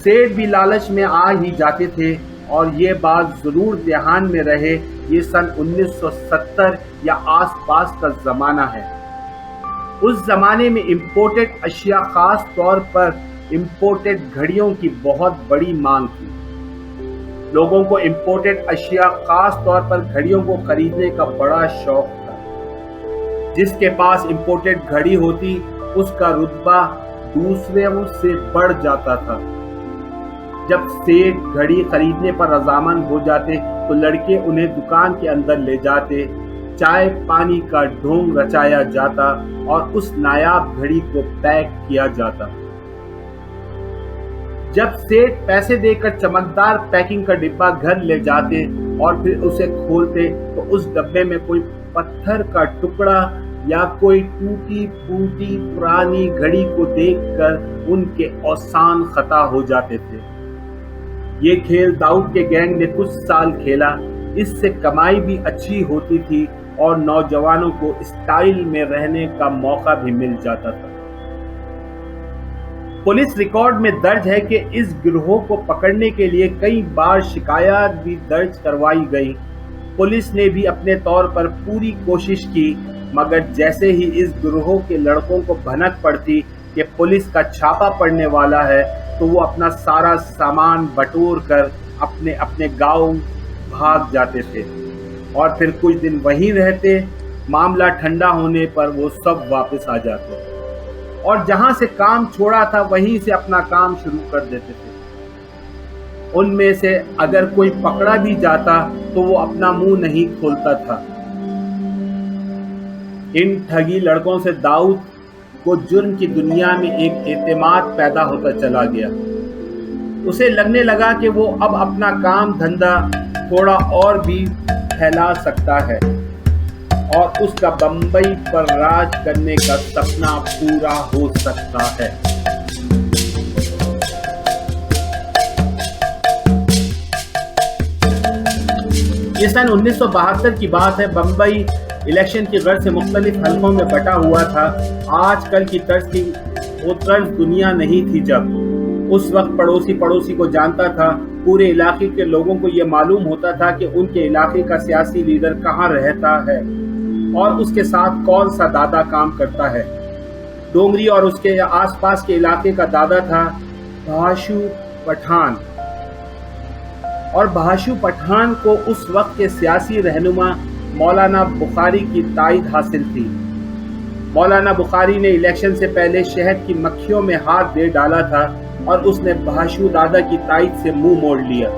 سیٹ بھی لالچ میں آ ہی جاتے تھے، اور یہ بات ضرور دھیان میں رہے، یہ سن 1970 یا آس پاس کا زمانہ ہے۔ اس زمانے میں امپورٹڈ اشیاء، خاص طور پر امپورٹڈ گھڑیوں کی بہت بڑی مانگ تھی۔ لوگوں کو امپورٹڈ اشیاء، خاص طور پر گھڑیوں کو خریدنے کا بڑا شوق تھا۔ جس کے پاس امپورٹڈ گھڑی ہوتی اس کا رتبہ دوسروں سے بڑھ جاتا تھا۔ جب سیٹ گھڑی خریدنے پر رضامند ہو جاتے تو لڑکے انہیں دکان کے اندر لے جاتے، چائے پانی کا ڈھونگ رچایا جاتا اور اس نایاب گھڑی کو پیک کیا جاتا۔ جب سیٹ پیسے دے کر چمکدار پیکنگ کا ڈبہ گھر لے جاتے اور پھر اسے کھولتے تو اس ڈبے میں کوئی پتھر کا ٹکڑا یا کوئی ٹوٹی پھوٹی پرانی گھڑی کو دیکھ کر ان کے اوسان خطا ہو جاتے تھے۔ یہ کھیل داؤد کے گینگ نے کچھ سال کھیلا۔ اس سے کمائی بھی اچھی ہوتی تھی اور نوجوانوں کو اسٹائل میں رہنے کا موقع بھی مل جاتا تھا۔ پولیس ریکارڈ میں درج ہے کہ اس گروہ کو پکڑنے کے لیے کئی بار شکایات بھی درج کروائی گئیں۔ پولیس نے بھی اپنے طور پر پوری کوشش کی، مگر جیسے ہی اس گروہ کے لڑکوں کو بھنک پڑتی کہ پولیس کا چھاپا پڑنے والا ہے تو وہ اپنا سارا سامان بٹور کر اپنے اپنے گاؤں بھاگ جاتے تھے، اور پھر کچھ دن وہیں رہتے۔ معاملہ ٹھنڈا ہونے پر وہ سب واپس آ جاتے اور جہاں سے کام چھوڑا تھا وہیں سے اپنا کام شروع کر دیتے تھے۔ ان میں سے اگر کوئی پکڑا بھی جاتا تو وہ اپنا منہ نہیں کھولتا تھا۔ ان ٹھگی لڑکوں سے داؤد کو جرم کی دنیا میں ایک اعتماد پیدا ہوتا چلا گیا۔ اسے لگنے لگا کہ وہ اب اپنا کام دھندا تھوڑا اور بھی پھیلا سکتا ہے اور اس کا بمبئی پر راج کرنے کا سپنا پورا ہو سکتا ہے۔ یہ سن 1972 کی بات ہے۔ بمبئی الیکشن کی غرض سے مختلف حلقوں میں بٹا ہوا تھا۔ آج کل کی طرز دنیا نہیں تھی۔ جب اس وقت پڑوسی کو جانتا تھا، پورے علاقے کے لوگوں کو یہ معلوم ہوتا تھا کہ ان کے علاقے کا سیاسی لیڈر کہاں رہتا ہے اور اس کے ساتھ کون سا دادا کام کرتا ہے۔ ڈونگری اور اس کے آس پاس کے علاقے کا دادا تھا بھاشو پٹھان، اور بھاشو پٹھان کو اس وقت کے سیاسی رہنما مولانا بخاری کی تائید حاصل تھی۔ مولانا بخاری نے الیکشن سے پہلے شہد کی مکھیوں میں ہاتھ دے ڈالا تھا اور اس نے بھاشو دادا کی تائید سے منہ موڑ لیا۔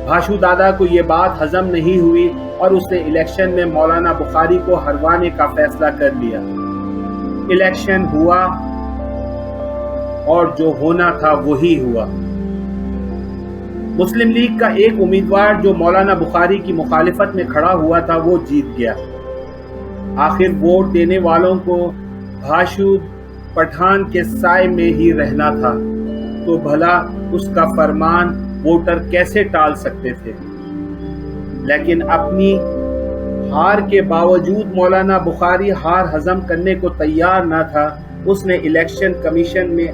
بھاشو دادا کو یہ بات ہضم نہیں ہوئی اور اس نے الیکشن میں مولانا بخاری کو ہروانے کا فیصلہ کر لیا۔ الیکشن ہوا اور جو ہونا تھا وہی ہوا۔ مسلم لیگ کا ایک امیدوار جو مولانا بخاری کی مخالفت میں کھڑا ہوا تھا وہ جیت گیا۔ آخر ووٹ دینے والوں کو بھاشو پٹھان کے سائے میں ہی رہنا تھا، تو بھلا اس کا فرمان ووٹر کیسے ٹال سکتے تھے؟ لیکن اپنی ہار کے باوجود مولانا بخاری ہار ہضم کرنے کو تیار نہ تھا۔ اس نے الیکشن کمیشن میں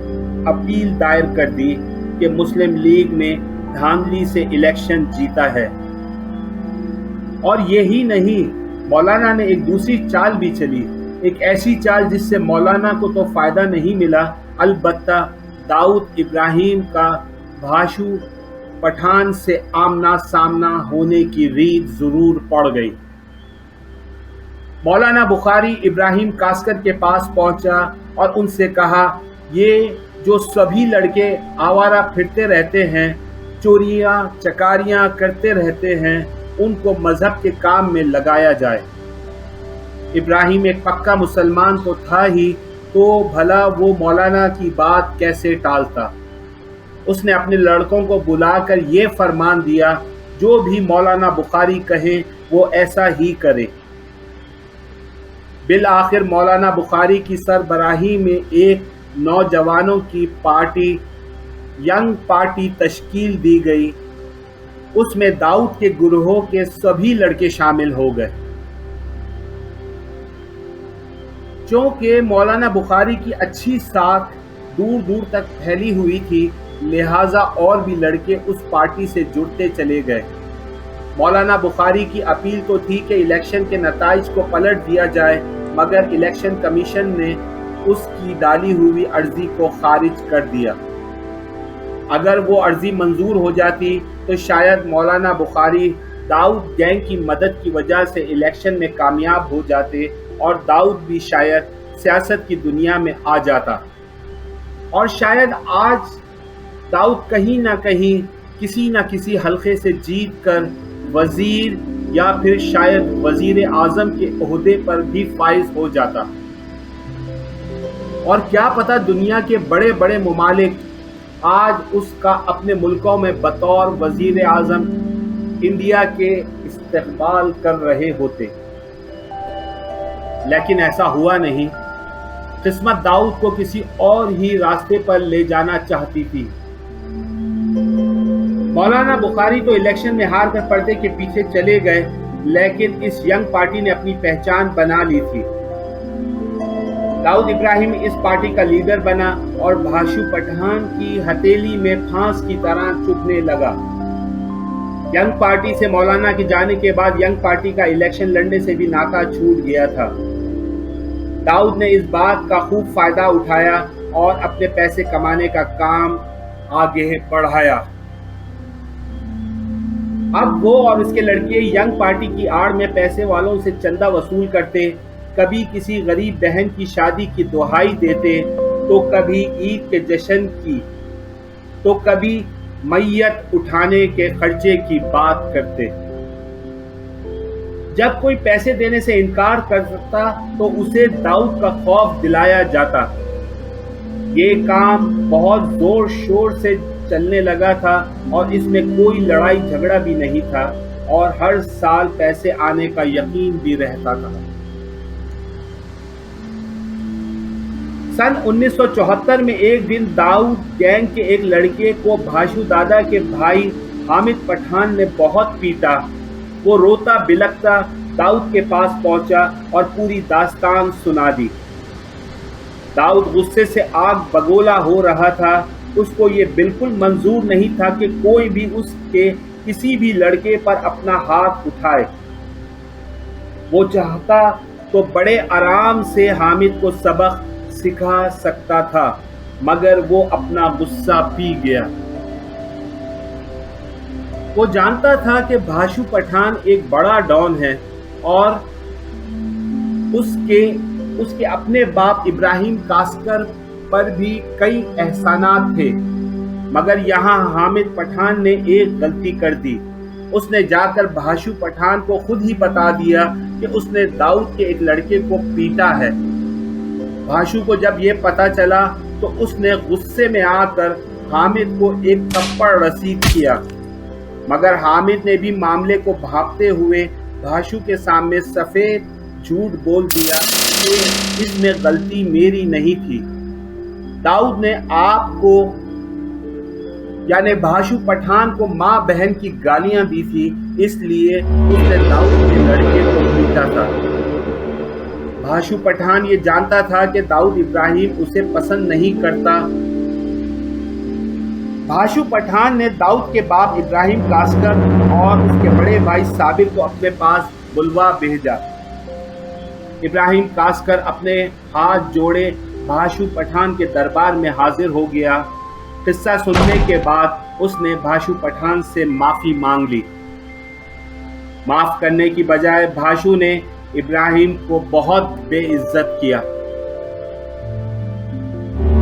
اپیل دائر کر دی کہ مسلم لیگ نے دھاندلی سے الیکشن جیتا ہے۔ اور یہی نہیں، مولانا نے ایک دوسری چال بھی چلی، ایک ایسی چال جس سے مولانا کو تو فائدہ نہیں ملا، البتہ داؤد ابراہیم کا بھاشو پٹھان سے آمنا سامنا ہونے کی ریت ضرور پڑ گئی۔ مولانا بخاری ابراہیم کاسکر کے پاس پہنچا اور ان سے کہا، یہ جو سبھی لڑکے آوارہ پھرتے رہتے ہیں، چوریاں چکاریاں کرتے رہتے ہیں، ان کو مذہب کے کام میں لگایا جائے۔ ابراہیم ایک پکا مسلمان تو تھا ہی، تو بھلا وہ مولانا کی بات کیسے ٹالتا۔ اس نے اپنے لڑکوں کو بلا کر یہ فرمان دیا، جو بھی مولانا بخاری کہیں وہ ایسا ہی کرے۔ بالآخر مولانا بخاری کی سربراہی میں ایک نوجوانوں کی پارٹی، ینگ پارٹی تشکیل دی گئی۔ اس میں داؤد کے گروہ کے سبھی لڑکے شامل ہو گئے۔ چونکہ مولانا بخاری کی اچھی ساکھ دور دور تک پھیلی ہوئی تھی، لہٰذا اور بھی لڑکے اس پارٹی سے جڑتے چلے گئے۔ مولانا بخاری کی اپیل تو تھی کہ الیکشن کے نتائج کو پلٹ دیا جائے، مگر الیکشن کمیشن نے اس کی ڈالی ہوئی عرضی کو خارج کر دیا۔ اگر وہ عرضی منظور ہو جاتی تو شاید مولانا بخاری داؤد گینگ کی مدد کی وجہ سے الیکشن میں کامیاب ہو جاتے اور داؤد بھی شاید سیاست کی دنیا میں آ جاتا، اور شاید آج داؤد کہیں نہ کہیں کسی نہ کسی حلقے سے جیت کر وزیر یا پھر شاید وزیر اعظم کے عہدے پر بھی فائز ہو جاتا، اور کیا پتہ دنیا کے بڑے بڑے ممالک آج اس کا اپنے ملکوں میں بطور وزیر اعظم انڈیا کے استقبال کر رہے ہوتے۔ لیکن ایسا ہوا نہیں۔ قسمت داؤد کو کسی اور ہی راستے پر لے جانا چاہتی تھی۔ مولانا بخاری تو الیکشن میں ہار کر پردے کے پیچھے چلے گئے، لیکن اس ینگ پارٹی نے اپنی پہچان بنا لی تھی۔ داؤد ابراہیم اس پارٹی کا لیڈر بنا اور بھاشو پٹھان کی ہتھیلی میں پھانس کی طرح چبھنے لگا۔ ینگ پارٹی سے مولانا کے جانے کے بعد ینگ پارٹی کا الیکشن لڑنے سے بھی ناتا چھوٹ گیا تھا۔ داؤد نے اس بات کا خوب فائدہ اٹھایا اور اپنے پیسے کمانے کا کام آگے بڑھایا۔ اب وہ اور اس کے لڑکے ینگ پارٹی کی آڑ میں پیسے والوں سے چندہ وصول کرتے، کبھی کسی غریب بہن کی شادی کی دہائی دیتے، تو کبھی عید کے جشن کی، تو کبھی میت اٹھانے کے خرچے کی بات کرتے۔ جب کوئی پیسے دینے سے انکار کرتا تو اسے داؤد کا خوف دلایا جاتا۔ یہ کام بہت زور شور سے چلنے لگا تھا اور اس میں کوئی لڑائی جھگڑا بھی نہیں تھا، اور ہر سال پیسے آنے کا یقین بھی رہتا تھا۔ سن 1974 میں ایک دن داؤد گینگ کے ایک لڑکے کو بھاشو دادا کے بھائی حامد پٹھان نے بہت پیٹا۔ وہ روتا بلکتا داؤد کے پاس پہنچا اور پوری داستان سنا دی۔ داؤد غصے سے آگ بگولا ہو رہا تھا۔ اس کو یہ بالکل منظور نہیں تھا کہ کوئی بھی اس کے کسی بھی لڑکے پر اپنا ہاتھ اٹھائے۔ وہ چاہتا تو بڑے آرام سے حامد کو سبق سکھا سکتا تھا، مگر وہ اپنا غصہ پی گیا۔ وہ جانتا تھا کہ بھاشو پٹھان ایک بڑا ڈان ہے اور اس کے اپنے باپ ابراہیم کاسکر پر بھی کئی احسانات تھے، مگر یہاں حامد پٹھان نے ایک غلطی کر دی۔ اس نے جا کر بھاشو پٹھان کو خود ہی بتا دیا کہ اس نے داؤد کے ایک لڑکے کو پیٹا ہے۔ بھاشو کو جب یہ پتا چلا تو اس نے غصے میں آ کر حامد کو ایک تھپڑ رسید کیا، مگر حامد نے بھی معاملے کو بھاپتے ہوئے بھاشو کے سامنے سفید جھوٹ بول دیا کہ اس میں غلطی میری نہیں تھی۔ داؤد نے آپ کو یعنی بھاشو پٹھان کو ماں بہن کی گالیاں دی تھی، اس لیے اس نے داؤد کے لڑکے کو پیٹا تھا۔ بھاشو پٹھان یہ جانتا تھا کہ داؤد ابراہیم اسے پسند نہیں کرتا۔ بھاشو پٹھان نے داؤد کے باپ ابراہیم کاسکر اور اس کے بڑے بھائی صابر کو اپنے پاس بلوا بھیجا۔ ابراہیم کاسکر اپنے ہاتھ جوڑے بھاشو پٹھان کے دربار میں حاضر ہو گیا۔ قصہ سننے کے بعد اس نے بھاشو پٹھان سے معافی مانگ لی۔ معاف کرنے کی بجائے بھاشو نے ابراہیم کو بہت بے عزت کیا۔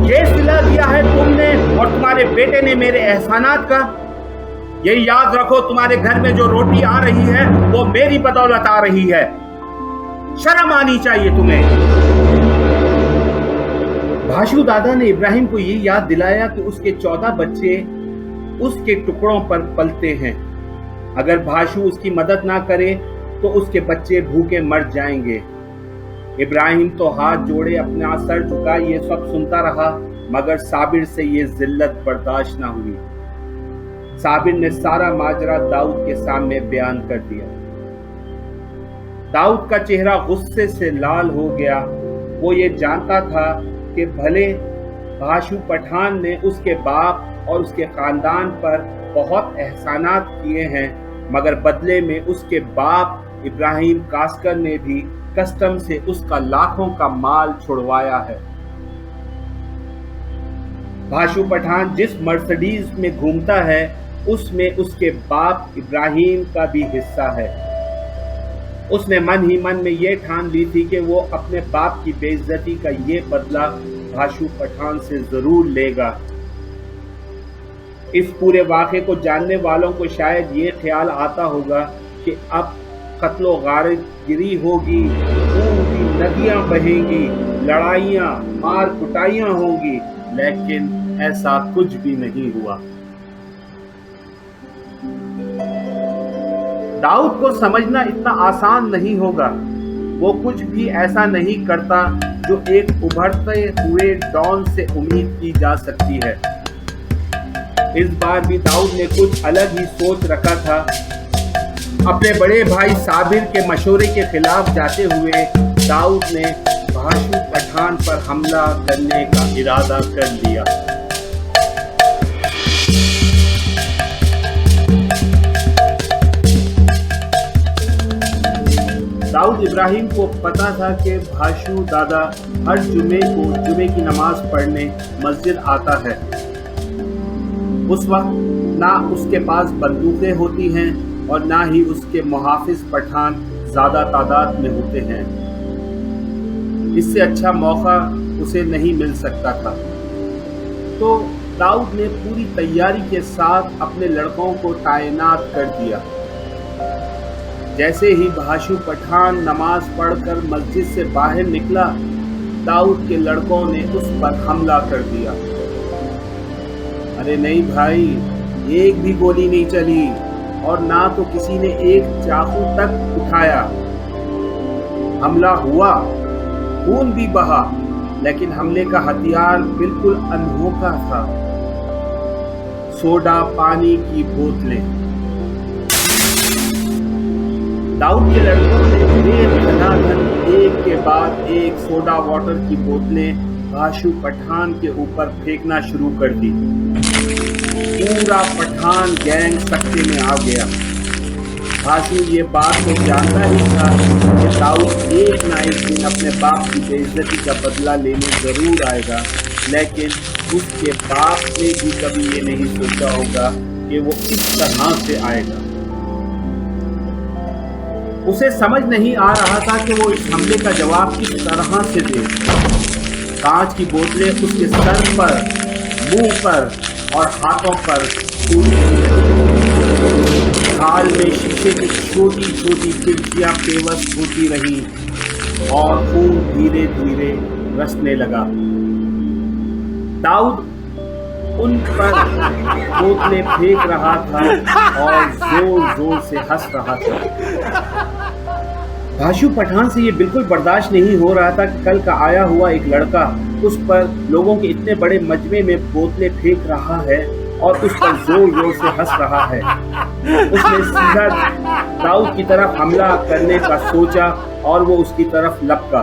یہ صلہ دیا ہے تم نے اور تمہارے بیٹے نے میرے احسانات کا۔ یہ یاد رکھو تمہارے گھر میں جو روٹی آ رہی ہے وہ میری بدولت آ رہی ہے۔ شرم آنی چاہیے تمہیں۔ भाशु दादा ने इब्राहिम को ये याद दिलाया कि उसके 14 बच्चे उसके टुकड़ों पर पलते हैं। अगर भाशु उसकी मदद ना करे तो उसके बच्चे भूखे मर जाएंगे। इब्राहिम तो हाथ जोड़े अपना सर झुका ये सब सुनता रहा, मगर साबिर से ये जिल्लत बर्दाश्त ना हुई। साबिर ने सारा माजरा दाऊद के सामने बयान कर दिया। दाऊद का चेहरा गुस्से से लाल हो गया। वो ये जानता था कि भले भाशु पठान ने उसके बाप और उसके खानदान पर बहुत एहसानात किए हैं, मगर बदले में उसके बाप इब्राहिम कास्कर ने भी कस्टम से उसका लाखों का माल छुड़वाया है। भाशु पठान जिस मर्सिडीज में घूमता है उसमें उसके बाप इब्राहिम का भी हिस्सा है। उसने मन ही मन में ये ठान ली थी कि वो अपने बाप की बेइज्जती का ये बदला भाशु पठान से जरूर लेगा। इस पूरे वाक़े को जानने वालों को शायद ये ख्याल आता होगा कि अब कत्लो गारतगिरी होगी, खून की नदियां बहेंगी, लड़ाइयां मार कुटाइयां होंगी, लेकिन ऐसा कुछ भी नहीं हुआ। दाऊद को समझना इतना आसान नहीं होगा। वो कुछ भी ऐसा नहीं करता जो एक उभरते हुए डॉन से उम्मीद की जा सकती है। इस बार भी दाऊद ने कुछ अलग ही सोच रखा था। अपने बड़े भाई साबिर के मशवरे के खिलाफ जाते हुए दाऊद ने भाशु पठान पर हमला करने का इरादा कर लिया। दाऊद इब्राहिम को पता था कि भाशु दादा हर जुमे की नमाज पढ़ने मस्जिद आता है। उस वक्त ना उसके पास बंदूकें होती हैं और ना ही उसके मुहाफिज पठान ज्यादा तादाद में होते हैं। इससे अच्छा मौका उसे नहीं मिल सकता था। तो दाऊद ने पूरी तैयारी के साथ अपने लड़कों को तैनात कर दिया। जैसे ही भाशु पठान नमाज पढ़कर मस्जिद से बाहर निकला, दाऊद के लड़कों ने उस पर हमला कर दिया। अरे नहीं भाई, एक भी गोली नहीं चली और ना तो किसी ने एक चाकू तक उठाया। हमला हुआ, खून भी बहा, लेकिन हमले का हथियार बिल्कुल अनोखा था। सोडा पानी की बोतलें। दाऊद के लड़कों ने एक के बाद एक सोडा वाटर की बोतलें भाशु पठान के ऊपर फेंकना शुरू कर दी। पूरा पठान गैंग सकते में आ गया। भाशु ये बात तो जानता ही था कि दाऊद एक ना एक दिन अपने बाप की बेइज्जती का बदला लेने जरूर आएगा, लेकिन उसके बाप ने भी कभी ये नहीं सोचा होगा कि वो इस तरह से आएगा। उसे समझ नहीं आ रहा था कि वो इस हमले का जवाब किस तरह से दे। कांच की बोतलें उसके सर पर, मुंह पर और हाथों पर हाल में शीशे की छोटी छोटी खिड़कियां बेबस होती रही और खून धीरे धीरे रसने लगा। दाऊद उन पर बोतलें फेंक रहा था और जोर जोर से हंस रहा था। भाशु पठान से ये बिल्कुल बर्दाश्त नहीं हो रहा था कि कल का आया हुआ एक लड़का उस पर लोगों के इतने बड़े मजमे में बोतलें फेंक रहा है और उस पर जोर जोर से हंस रहा है। उसने सीधा दाऊद की तरफ हमला करने का सोचा और वो उसकी तरफ लपका।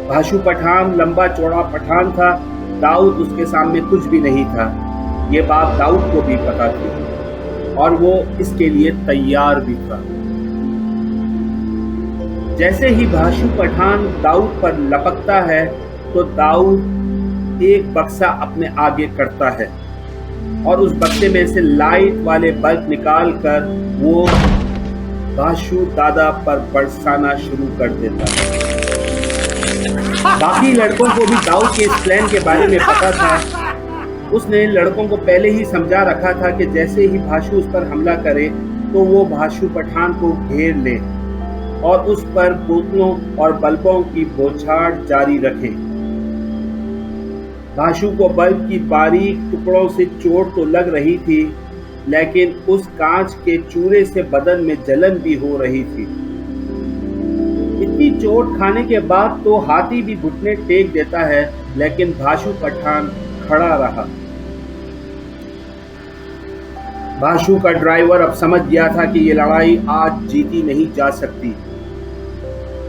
भाशु पठान लंबा चौड़ा पठान था। दाऊद उसके सामने कुछ भी नहीं था। ये बात दाऊद को भी पता थी और वो इसके लिए तैयार भी था। जैसे ही भाशु पठान दाऊद पर लपकता है तो दाऊद एक बक्सा अपने आगे करता है और उस बक्से में से लाइट वाले बल्ब निकालकर वो भाशु दादा पर बरसाना शुरू कर देता है। बाकी लड़कों को भी दाऊद के इस प्लान के बारे में पता था। उसने लड़कों को पहले ही समझा रखा था कि जैसे ही भाशु उस पर हमला करे तो वो भाशु पठान को घेर ले और उस पर बोतलों और बल्बों की बौछार जारी रखे। بھاشو کو بلب کی باریک ٹکڑوں سے چوٹ تو لگ رہی تھی، لیکن اس کانچ کے چورے سے بدن میں جلن بھی ہو رہی تھی۔ اتنی چوٹ کھانے کے بعد تو ہاتھی بھی گھٹنے ٹیک دیتا ہے، لیکن بھاشو پٹھان کھڑا رہا۔ بھاشو کا ڈرائیور اب سمجھ گیا تھا کہ یہ لڑائی آج جیتی نہیں جا سکتی۔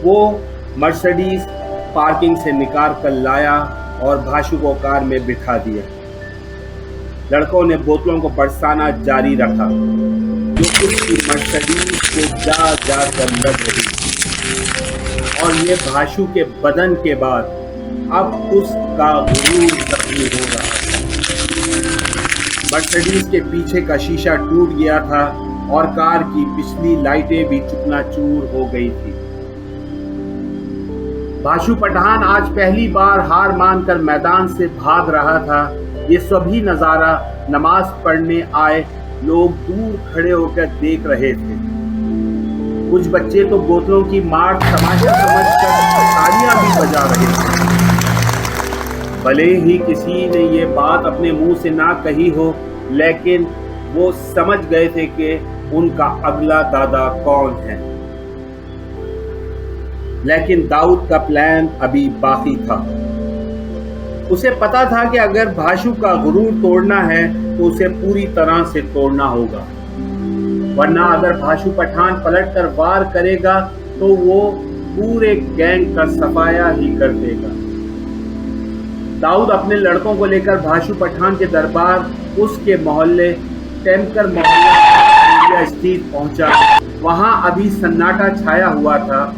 وہ مرسڈیز پارکنگ سے نکال کر لایا اور بھاشو کو کار میں بٹھا دیا۔ لڑکوں نے بوتلوں کو برسانا جاری رکھا جو اس کی مرسڈیز کو جا جا کر لگ رہی تھی، اور یہ بھاشو کے بدن کے بعد اب اس کا غرور زخمی ہو رہا تھا۔ مرسڈیز کے پیچھے کا شیشہ ٹوٹ گیا تھا اور کار کی پچھلی لائٹیں بھی چکنا چور ہو گئی تھی۔ بھاشو پٹھان آج پہلی بار ہار مان کر میدان سے بھاگ رہا تھا۔ یہ سبھی نظارہ نماز پڑھنے آئے لوگ دور کھڑے ہو کر دیکھ رہے تھے۔ کچھ بچے تو بوتلوں کی مار تماشا سمجھ کر تالیاں بھی بجا رہے تھے۔ بھلے ہی کسی نے یہ بات اپنے منہ سے نہ کہی ہو، لیکن وہ سمجھ گئے تھے کہ ان کا اگلا دادا کون ہے۔ لیکن داؤد کا پلان ابھی باقی تھا۔ اسے پتا تھا کہ اگر بھاشو کا غرور توڑنا ہے تو اسے پوری طرح سے توڑنا ہوگا، ورنہ اگر بھاشو پٹھان پلٹ کر وار کرے گا تو وہ پورے گینگ کا صفایا ہی کر دے گا۔ داؤد اپنے لڑکوں کو لے کر بھاشو پٹھان کے دربار اس کے محلے ٹیمکر محلہ انڈیا اسٹریٹ پہنچا۔ وہاں ابھی سناٹا چھایا ہوا تھا۔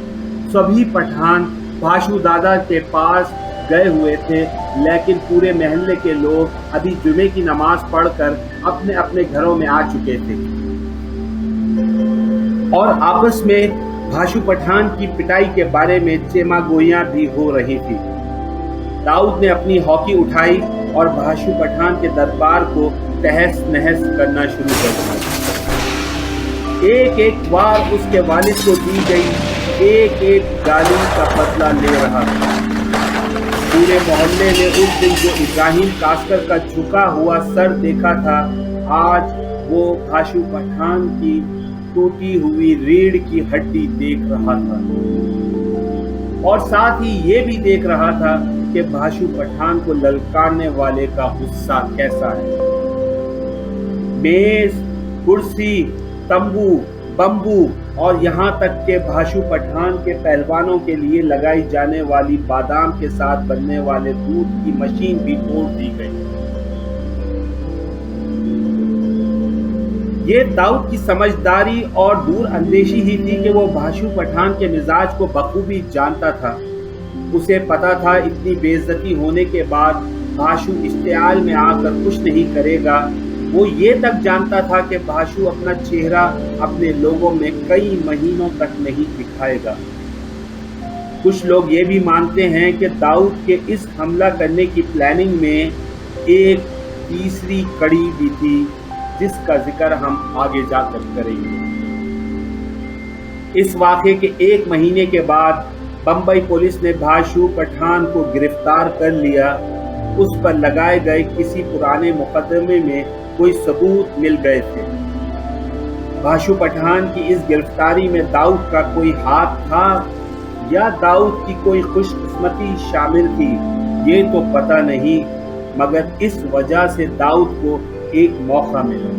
سبھی پٹھان بھاشو دادا کے پاس گئے ہوئے تھے، لیکن پورے محلے کے لوگ ابھی جمعے کی نماز پڑھ کر اپنے اپنے گھروں میں آ چکے تھے، اور آپس میں بھاشو پٹھان کی پٹائی کے بارے میں چیما گوئیاں بھی ہو رہی تھی۔ داؤد نے اپنی ہاکی اٹھائی اور بھاشو پٹھان کے دربار کو تہس نہس کرنا شروع کر دیا۔ ایک ایک وار اس کے والد کو دی گئی ایک ایک گالی کا بدلہ لے رہا تھا۔ پورے محلے نے اس دن جو ابراہیم کاسکر کا جھکا ہوا سر دیکھا تھا، آج وہ بھاشو پٹھان کی ٹوٹی ہوئی ریڑھ کی ہڈی دیکھ رہا تھا، اور ساتھ ہی یہ بھی دیکھ رہا تھا کہ بھاشو پٹھان کو للکارنے والے کا غصہ کیسا ہے۔ میز، کرسی، تمبو، بمبو اور یہاں تک کہ بھاشو پٹھان کے پہلوانوں کے لیے لگائی جانے والی بادام کے ساتھ بننے والے دودھ کی مشین بھی توڑ دی گئی۔ یہ داؤد کی سمجھداری اور دور اندیشی ہی تھی کہ وہ بھاشو پٹھان کے مزاج کو بخوبی جانتا تھا۔ اسے پتا تھا اتنی بے عزتی ہونے کے بعد بھاشو اشتعال میں آ کر کچھ نہیں کرے گا۔ وہ یہ تک جانتا تھا کہ بھاشو اپنا چہرہ اپنے لوگوں میں کئی مہینوں تک نہیں دکھائے گا۔ کچھ لوگ یہ بھی مانتے ہیں کہ داؤد کے اس حملہ کرنے کی پلاننگ میں ایک تیسری کڑی بھی تھی، جس کا ذکر ہم آگے جا کر کریں گے۔ اس واقعے کے ایک مہینے کے بعد بمبئی پولیس نے بھاشو پٹھان کو گرفتار کر لیا۔ اس پر لگائے گئے کسی پرانے مقدمے میں کوئی ثبوت مل گئے تھے۔ بھاشو پٹھان کی اس گرفتاری میں داؤد کا کوئی ہاتھ تھا یا داؤد کی کوئی خوش قسمتی شامل تھی، یہ تو پتہ نہیں، مگر اس وجہ سے داؤد کو ایک موقع ملا،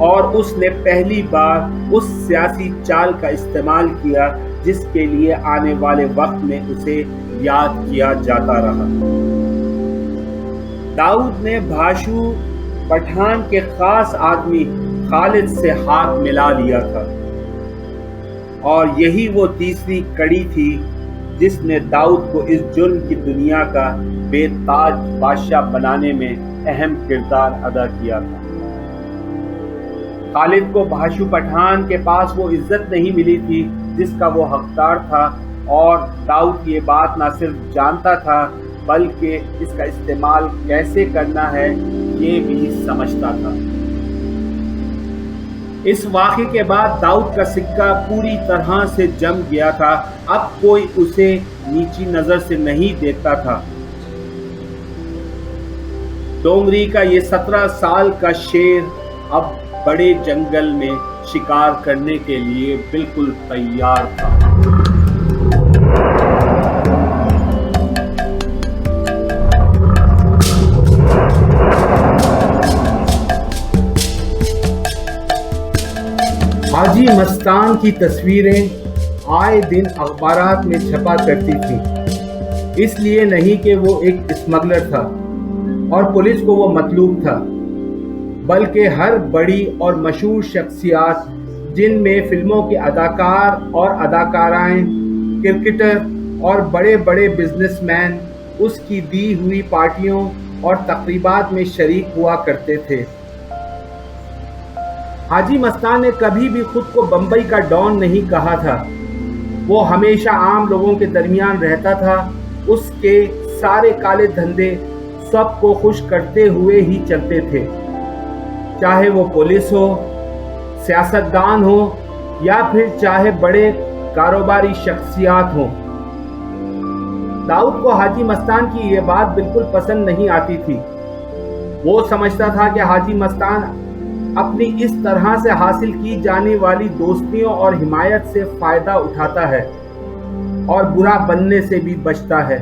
اور اس نے پہلی بار اس سیاسی چال کا استعمال کیا جس کے لیے آنے والے وقت میں اسے یاد کیا جاتا رہا۔ داؤد نے بھاشو پٹھان کے خاص آدمی خالد سے ہاتھ ملا لیا تھا، اور یہی وہ تیسری کڑی تھی جس نے داؤد کو اس جرم کی دنیا کا بے تاج بادشاہ بنانے میں اہم کردار ادا کیا تھا۔ خالد کو بھاشو پٹھان کے پاس وہ عزت نہیں ملی تھی جس کا وہ حقدار تھا، اور داؤد یہ بات نہ صرف جانتا تھا بلکہ اس کا استعمال کیسے کرنا ہے یہ بھی سمجھتا تھا۔ اس واقعے کے بعد داؤد کا سکہ پوری طرح سے جم گیا تھا۔ اب کوئی اسے نیچی نظر سے نہیں دیکھتا تھا۔ डोंगरी का ये 17 साल का शेर अब बड़े जंगल में शिकार करने के लिए बिल्कुल तैयार था। हाजी मस्तान की तस्वीरें आए दिन अखबारात में छपा करती थी, इसलिए नहीं कि वो एक स्मगलर था और पुलिस को वो मतलूब था, बल्कि हर बड़ी और मशहूर शख्सियत जिनमें फिल्मों के अदाकार और अदाकाराएं, क्रिकेटर और बड़े बड़े बिजनेसमैन उसकी दी हुई पार्टियों और तकरीबात में शरीक हुआ करते थे। हाजी मस्तान ने कभी भी खुद को बम्बई का डॉन नहीं कहा था। वो हमेशा आम लोगों के दरमियान रहता था। उसके सारे काले धंधे सबको खुश करते हुए ही चलते थे, चाहे वो पुलिस हो, सियासतदान हो या फिर चाहे बड़े कारोबारी शख्सियात हो। दाऊद को हाजी मस्तान की ये बात बिल्कुल पसंद नहीं आती थी। वो समझता था कि हाजी मस्तान अपनी इस तरह से हासिल की जाने वाली दोस्तियों और हिमायत से फायदा उठाता है और बुरा बनने से भी बचता है।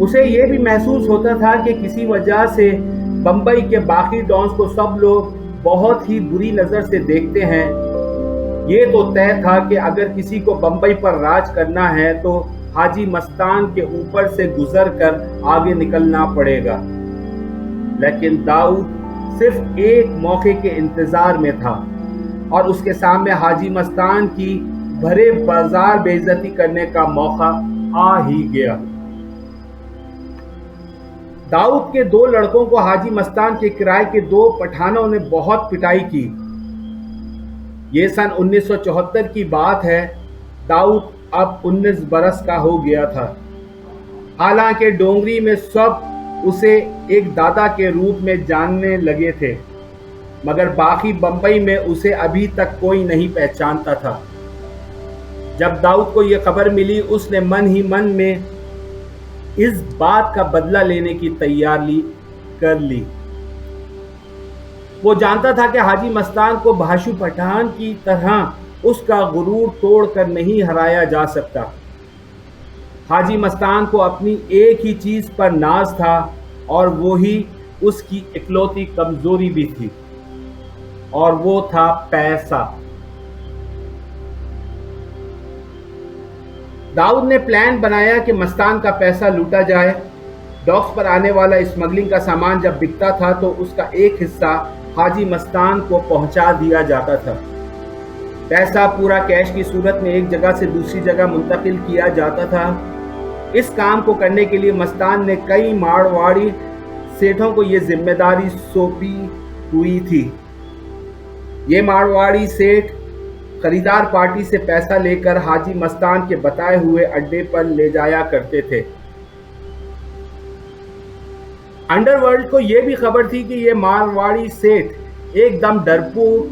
उसे यह भी महसूस होता था कि किसी वजह से बंबई के बाकी डॉन्स को सब लोग बहुत ही बुरी नजर से देखते हैं। ये तो तय था कि अगर किसी को बंबई पर राज करना है तो हाजी मस्तान के ऊपर से गुजर कर आगे निकलना पड़ेगा। लेकिन दाऊद सिर्फ एक मौके के इंतजार में था और उसके सामने हाजी मस्तान की भरे बाजार बेइज्जती करने का मौका आ ही गया। दाऊद के 2 लड़कों को हाजी मस्तान के किराए के 2 पठानों ने बहुत पिटाई की। ये सन 1974 की बात है। दाऊद अब 19 बरस का हो गया था। हालांकि डोंगरी में सब उसे एक दादा के रूप में जानने लगे थे, मगर बाकी बंबई में उसे अभी तक कोई नहीं पहचानता था। जब दाऊद को यह खबर मिली, उसने मन ही मन में इस बात का बदला लेने की तैयारी कर ली। वो जानता था कि हाजी मस्तान को भाशु पठान की तरह उसका गुरूर तोड़कर नहीं हराया जा सकता। हाजी मस्तान को अपनी एक ही चीज पर नाज था और वो ही उसकी इकलौती कमजोरी भी थी, और वो था पैसा। दाऊद ने प्लान बनाया कि मस्तान का पैसा लूटा जाए। डॉक्स पर आने वाला स्मगलिंग का सामान जब बिकता था तो उसका एक हिस्सा हाजी मस्तान को पहुंचा दिया जाता था। पैसा पूरा कैश की सूरत में एक जगह से दूसरी जगह मुंतकिल किया जाता था। इस काम को करने के लिए मस्तान ने कई मारवाड़ी सेठों को यह जिम्मेदारी सौंपी हुई थी। ये मारवाड़ी सेठ खरीदार पार्टी से पैसा लेकर हाजी मस्तान के बताए हुए अड्डे पर ले जाया करते थे। अंडरवर्ल्ड को यह भी खबर थी कि ये मारवाड़ी सेठ एकदम डरपोक,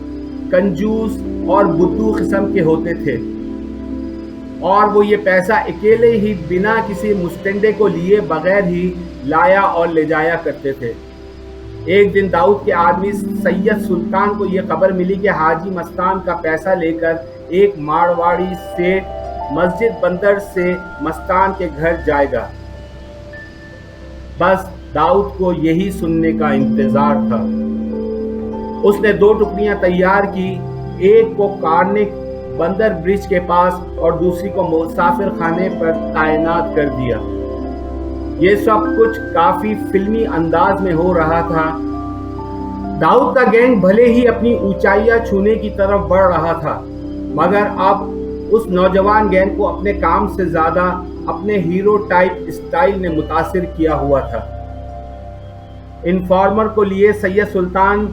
कंजूस और बुद्धू किस्म के होते थे, और वो ये पैसा अकेले ही बिना किसी मुस्तंडे को लिए बगैर ही लाया और ले जाया करते थे। एक दिन दाऊद के आदमी सैयद सुल्तान को यह खबर मिली कि हाजी मस्तान का पैसा लेकर एक मारवाड़ी सेठ मस्जिद बंदर से मस्तान के घर जाएगा। बस दाऊद को यही सुनने का इंतजार था। उसने 2 टुकड़ियां तैयार की, एक को कार्निक बंदर ब्रिज के पास और दूसरी को मुसाफिर खाने पर तैनात कर दिया। ये सब कुछ काफी फिल्मी अंदाज में हो रहा था। दाऊद का गैंग भले ही अपनी ऊंचाइयां छूने की तरफ बढ़ रहा था, मगर अब उस नौजवान गैंग को अपने काम से ज्यादा अपने हीरो टाइप स्टाइल ने मुतासिर किया हुआ था। इन्फॉर्मर को लिए सैयद सुल्तान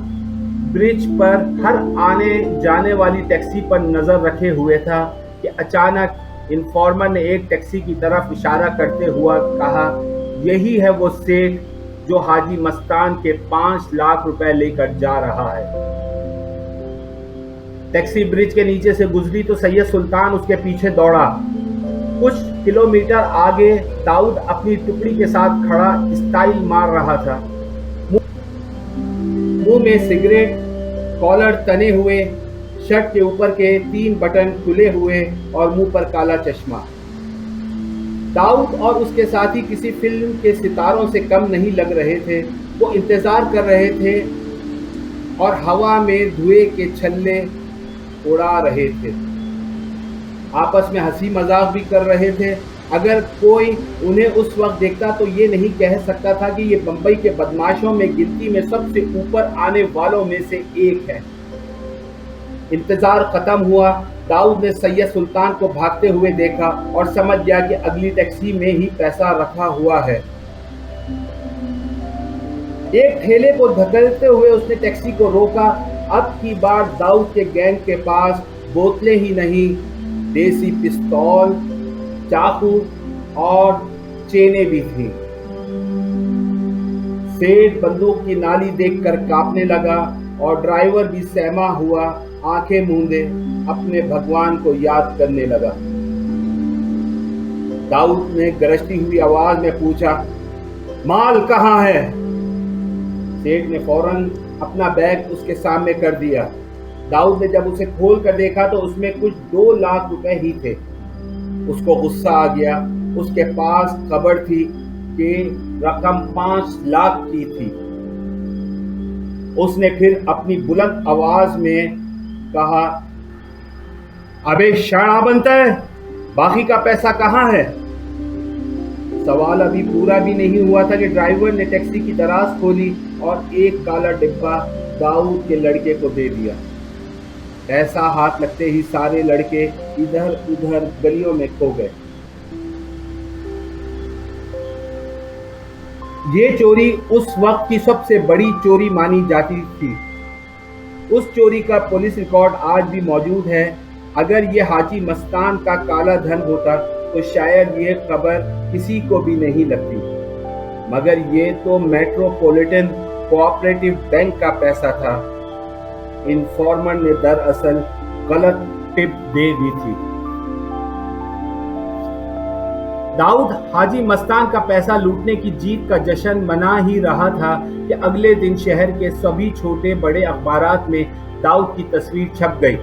ब्रिज पर हर आने जाने वाली टैक्सी पर नजर रखे हुए था कि अचानक इन्फॉर्मर ने एक टैक्सी की तरफ इशारा करते हुआ कहा, यही है वो सेठ जो हाजी मस्तान के 5 लाख रुपए लेकर जा रहा है। टैक्सी ब्रिज के नीचे से गुजरी तो सैयद सुल्तान उसके पीछे दौड़ा। कुछ किलोमीटर आगे दाऊद अपनी टुकड़ी के साथ खड़ा स्टाइल मार रहा था। मुंह में सिगरेट, कॉलर तने हुए, शर्ट के ऊपर के 3 बटन खुले हुए और मुंह पर काला चश्मा। दाऊद और उसके साथी किसी फिल्म के सितारों से कम नहीं लग रहे थे। वो इंतजार कर रहे थे और हवा में धुएं के छल्ले उड़ा रहे थे। आपस में हंसी मजाक भी कर रहे थे। अगर कोई उन्हें उस वक्त देखता तो ये नहीं कह सकता था कि ये बंबई के बदमाशों में गिनती में सबसे ऊपर आने वालों में से एक है। इंतजार खत्म हुआ। दाऊद ने सैयद सुल्तान को भागते हुए देखा और समझ गया कि अगली टैक्सी में ही पैसा रखा हुआ है। एक ठेले को धकेलते हुए उसने टैक्सी को रोका। अब की बार दाऊद के गैंग के पास बोतलें ही नहीं, देसी पिस्तौल, चाकू और चेनें भी थी। सेठ बंदूक की नाली देखकर कांपने लगा और ड्राइवर भी सहमा हुआ आंखें मूंदे अपने भगवान को याद करने लगा। दाऊद ने गरजती हुई आवाज में पूछा, माल कहाँ है? सेठ ने फौरन अपना बैग उसके सामने कर दिया। दाऊद ने जब उसे खोल कर देखा तो उसमें कुछ 2 लाख रुपए ही थे। उसको गुस्सा आ गया। उसके पास खबर थी कि रकम 5 लाख की थी। उसने फिर अपनी बुलंद आवाज में कहा, अबे शाना बनता है, बाकी का पैसा कहाँ है? सवाल अभी पूरा भी नहीं हुआ था कि ड्राइवर ने टैक्सी की दराज खोली और एक काला डिब्बा दाऊद के लड़के को दे दिया। पैसा हाथ लगते ही सारे लड़के इधर उधर गलियों में खो गए। ये चोरी उस वक्त की सबसे बड़ी चोरी मानी जाती थी। उस चोरी का पुलिस रिकॉर्ड आज भी मौजूद है। अगर ये हाजी मस्तान का काला धन होता तो शायद ये खबर किसी को भी नहीं लगती, मगर ये तो मेट्रोपॉलिटन कोऑपरेटिव बैंक का पैसा था। इन्फॉर्मर ने दरअसल गलत टिप दे दी थी। दाऊद हाजी मस्तान का पैसा लूटने की जीत का जश्न मना ही रहा था कि अगले दिन शहर के सभी छोटे बड़े अखबारात में दाऊद की तस्वीर छप गई।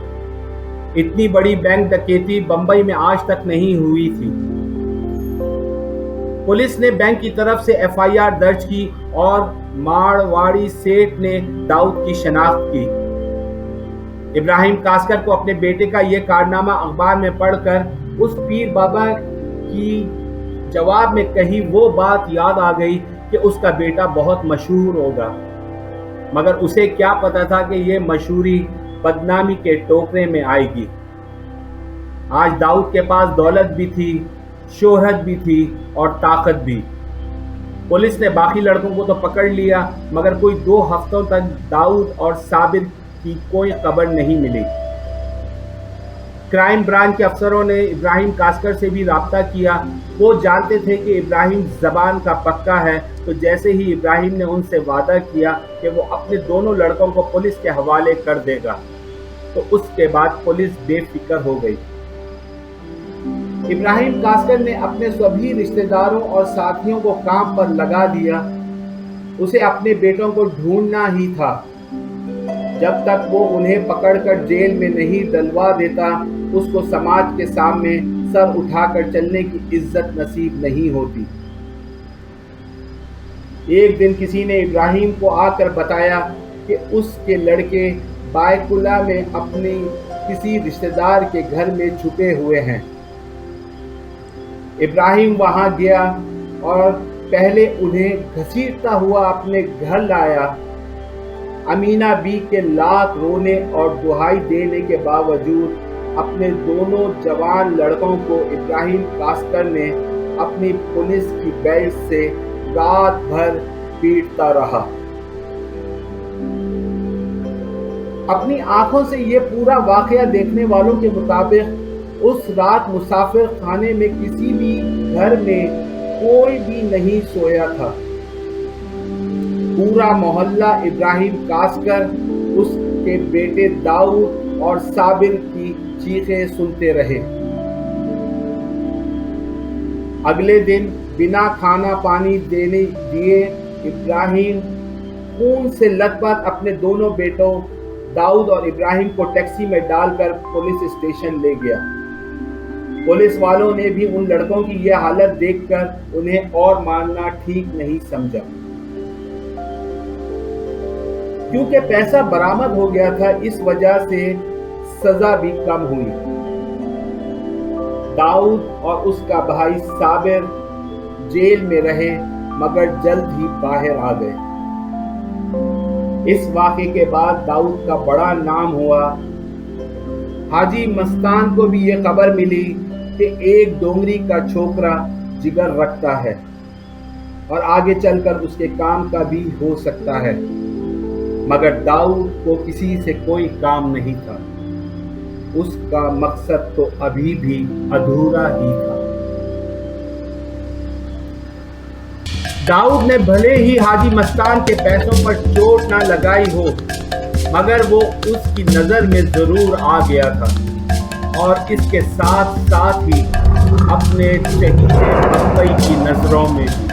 इतनी बड़ी बैंक डकैती बंबई में आज तक नहीं हुई थी। पुलिस ने बैंक की तरफ से एफआईआर दर्ज की और मारवाड़ी सेठ ने दाऊद की शनाख्त की। इब्राहिम कास्कर को अपने बेटे का यह कारनामा अखबार में पढ़कर उस पीर बाबा की जवाब में कही वो बात याद आ गई कि उसका बेटा बहुत मशहूर होगा, मगर उसे क्या पता था कि यह मशहूरी बदनामी के टोकरे में आएगी। आज दाऊद के पास दौलत भी थी, शोहरत भी थी और ताकत भी। पुलिस ने बाकी लड़कों को तो पकड़ लिया, मगर कोई 2 हफ्तों तक दाऊद और साबिर की कोई खबर नहीं मिली। क्राइम ब्रांच के अफसरों ने इब्राहिम कास्कर से भी राब्ता किया। वो जानते थे कि इब्राहिम जबान का पक्का है, तो जैसे ही इब्राहिम ने उनसे वादा किया कि वो अपने दोनों लड़कों को पुलिस के हवाले कर देगा, तो उसके बाद पुलिस बेफिक्र हो गई। इब्राहिम कास्कर ने अपने सभी रिश्तेदारों और साथियों को काम पर लगा दिया। उसे अपने बेटों को ढूंढना ही था। जब तक वो उन्हें पकड़कर जेल में नहीं डलवा देता, उसको समाज के सामने सर उठाकर चलने की इज्जत नसीब नहीं होती। एक दिन किसी ने इब्राहिम को आकर बताया कि उसके लड़के बायकुला में अपने किसी रिश्तेदार के घर में छुपे हुए हैं। इब्राहिम वहां गया और पहले उन्हें घसीटता हुआ अपने घर लाया। अमीना बी के लाख रोने और दुहाई देने के बावजूद अपने दोनों जवान लड़कों को इब्राहिम कास्कर ने अपनी पुलिस की बेल्ट से रात भर पीटता रहा। अपनी आंखों से ये पूरा वाकया देखने वालों के मुताबिक उस रात मुसाफिर खाने में किसी भी घर में कोई भी नहीं सोया था। पूरा मोहल्ला इब्राहिम कास्कर, उसके बेटे दाऊद और साबिर की चीखें सुनते रहे। अगले दिन बिना खाना पानी देने दिए इब्राहिम खून से लथपथ अपने दोनों बेटों दाऊद और इब्राहिम को टैक्सी में डालकर पुलिस स्टेशन ले गया। पुलिस वालों ने भी उन लड़कों की यह हालत देखकर उन्हें और मारना ठीक नहीं समझा, क्योंकि पैसा बरामद हो गया था। इस वजह से सजा भी कम हुई। दाऊद और उसका भाई साबिर जेल में रहे मगर जल्द ही बाहर आ गए। इस वाक़े के बाद दाऊद का बड़ा नाम हुआ। हाजी मस्तान को भी ये खबर मिली कि एक डोंगरी का छोकरा जिगर रखता है और आगे चलकर उसके काम का भी हो सकता है, मगर दाऊद को किसी से कोई काम नहीं था। उसका मकसद तो अभी भी अधूरा ही था। दाऊद ने भले ही हाजी मस्तान के पैसों पर चोट ना लगाई हो, मगर वो उसकी नजर में जरूर आ गया था और इसके साथ साथ ही अपने चहीते बम्बई की नजरों में भी।